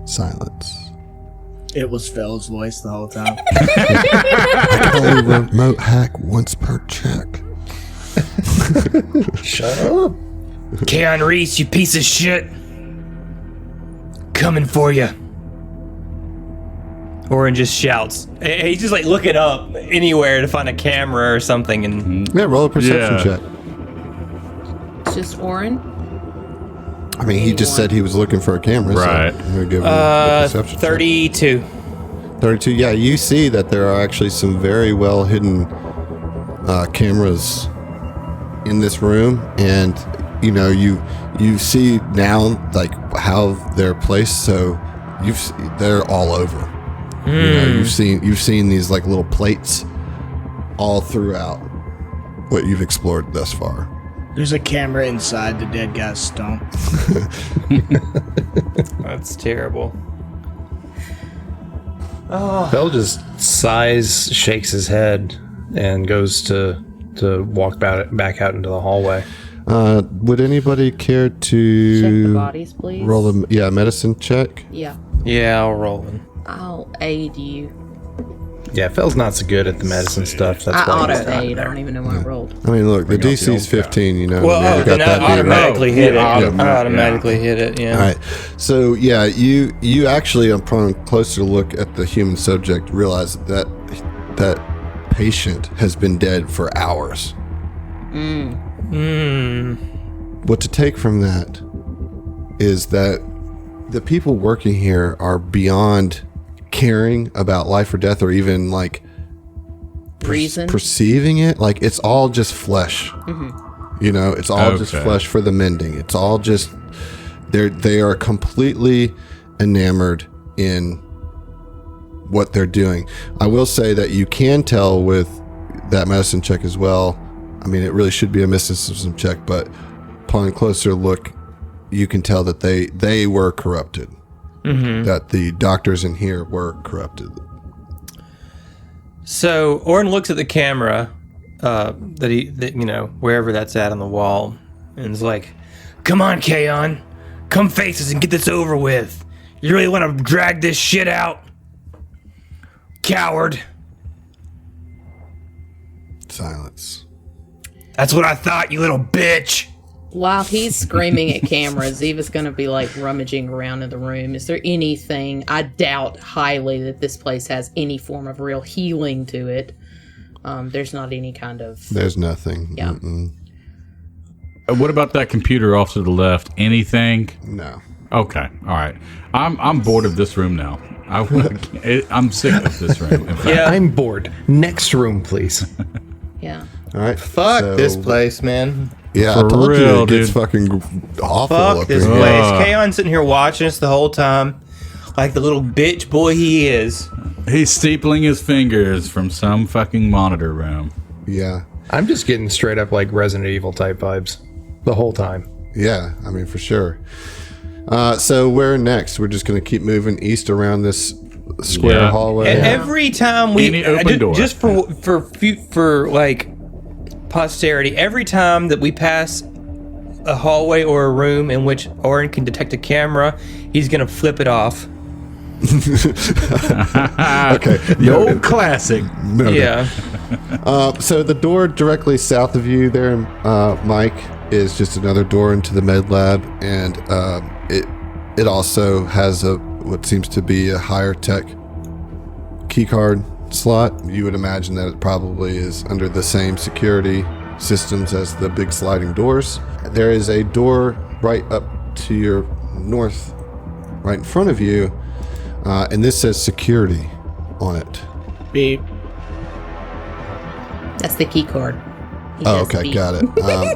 B: Silence.
A: It was Phil's voice the whole time.
B: I can only remote hack once per check.
D: Shut up.
C: Keanu Reese, you piece of shit. Coming for you. Orin just shouts. He's just like looking up anywhere to find a camera or something. And
B: Yeah, roll a perception check.
E: It's just Orin.
B: He just said he was looking for a camera.
F: Right.
B: So I'm gonna give him a perception check.
C: 32.
B: 32. Yeah, you see that there are actually some very well hidden cameras in this room, and you see now like how they're placed. So they're all over. You've seen these like little plates all throughout what you've explored thus far.
A: There's a camera inside the dead guy's stump.
C: That's terrible.
D: Fel just sighs, shakes his head, and goes to walk back out into the hallway.
B: Would anybody care
E: Check
B: to
E: the bodies, please.
B: roll a medicine check?
E: Yeah.
C: Yeah, I'll roll one.
E: I'll aid you.
D: Yeah, Fel's not so good at the medicine stuff. That's
E: I
D: why
E: auto
D: he's not
E: aid. I
D: there.
E: don't even know what I rolled.
B: Look, the
F: Bring out the
B: DC's
F: old
B: 15,
C: Well,
B: you
C: then I
B: beat, right?
C: automatically hit it.
F: Yeah,
C: I automatically hit it, yeah.
B: All right. So, yeah, you actually, upon closer look at the human subject, realize that patient has been dead for hours. What to take from that is that the people working here are beyond caring about life or death, or even like
E: Reason.
B: perceiving it. Like it's all just flesh. It's all just
F: Okay.
B: flesh for the mending. It's all just they are completely enamored in what they're doing. I will say that you can tell with that medicine check as well. It really should be a mysticism check, but upon closer look, you can tell that they were corrupted. That the doctors in here were corrupted.
C: So Orin looks at the camera, wherever that's at on the wall, and is like, "Come on, Kaon, come face us and get this over with. You really want to drag this shit out, coward?"
B: Silence.
C: That's what I thought, you little bitch.
E: While he's screaming at cameras, Ziva's going to be like rummaging around in the room. Is there anything? I doubt highly that this place has any form of real healing to it. There's not any kind of.
B: There's nothing.
E: Yeah.
F: What about that computer off to the left? Anything?
B: No.
F: Okay, all right. I'm bored of this room now. I'm sick of this room. In fact.
C: Yeah.
D: I'm bored. Next room, please.
E: Yeah.
B: All right.
C: Fuck
B: so-
C: this place, man.
B: Yeah,
F: For
B: I told you
F: real,
B: it gets
F: dude.
B: fucking awful
C: Fuck
B: up
C: this
B: here.
C: place. Kaon's sitting here watching us the whole time, like the little bitch boy he is.
F: He's steepling his fingers from some fucking monitor room.
B: Yeah.
D: I'm just getting straight up like Resident Evil type vibes the whole time.
B: Yeah, for sure. So where next? We're just going to keep moving east around this square
F: Yeah.
B: hallway.
C: And every time we
F: Any open door.
C: just for like posterity, every time that we pass a hallway or a room in which Orin can detect a camera, he's gonna flip it off.
B: Okay.
F: The old classic.
B: Noted.
C: Yeah.
B: So the door directly south of you there, Mike, is just another door into the med lab, and it also has what seems to be a higher tech keycard slot. You would imagine that it probably is under the same security systems as the big sliding doors. There is a door right up to your north, right in front of you, and this says security on it.
A: Beep.
E: That's the key card. He
B: Oh,
E: does
B: okay,
E: beep.
B: got it.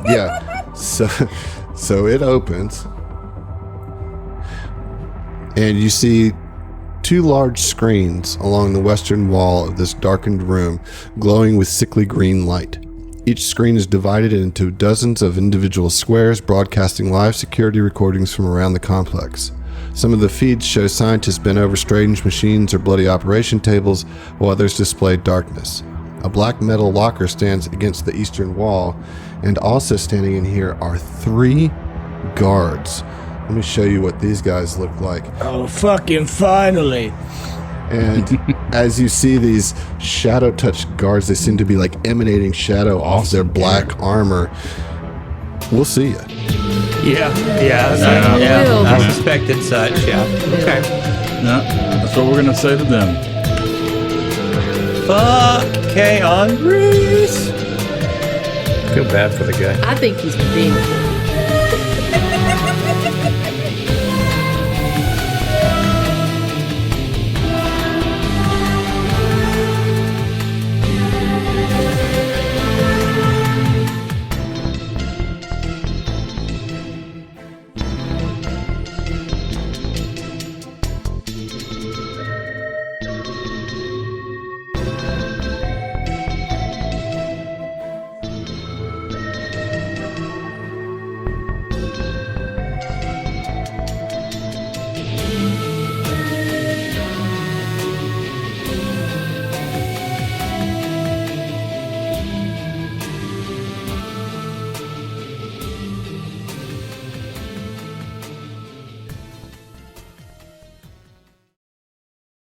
B: Yeah, so it opens, and you see two large screens along the western wall of this darkened room, glowing with sickly green light. Each screen is divided into dozens of individual squares, broadcasting live security recordings from around the complex. Some of the feeds show scientists bent over strange machines or bloody operation tables, while others display darkness. A black metal locker stands against the eastern wall, and also standing in here are 3 guards. Let me show you what these guys look like.
A: Oh, fucking finally.
B: And as you see these shadow touch guards, they seem to be like emanating shadow off their black armor. We'll see you.
C: Yeah.
E: Will.
C: I suspected such. Yeah. Okay.
F: Yeah, that's what we're gonna say to them.
C: Fuck K on Reese.
D: I feel bad for the guy.
E: I think he's being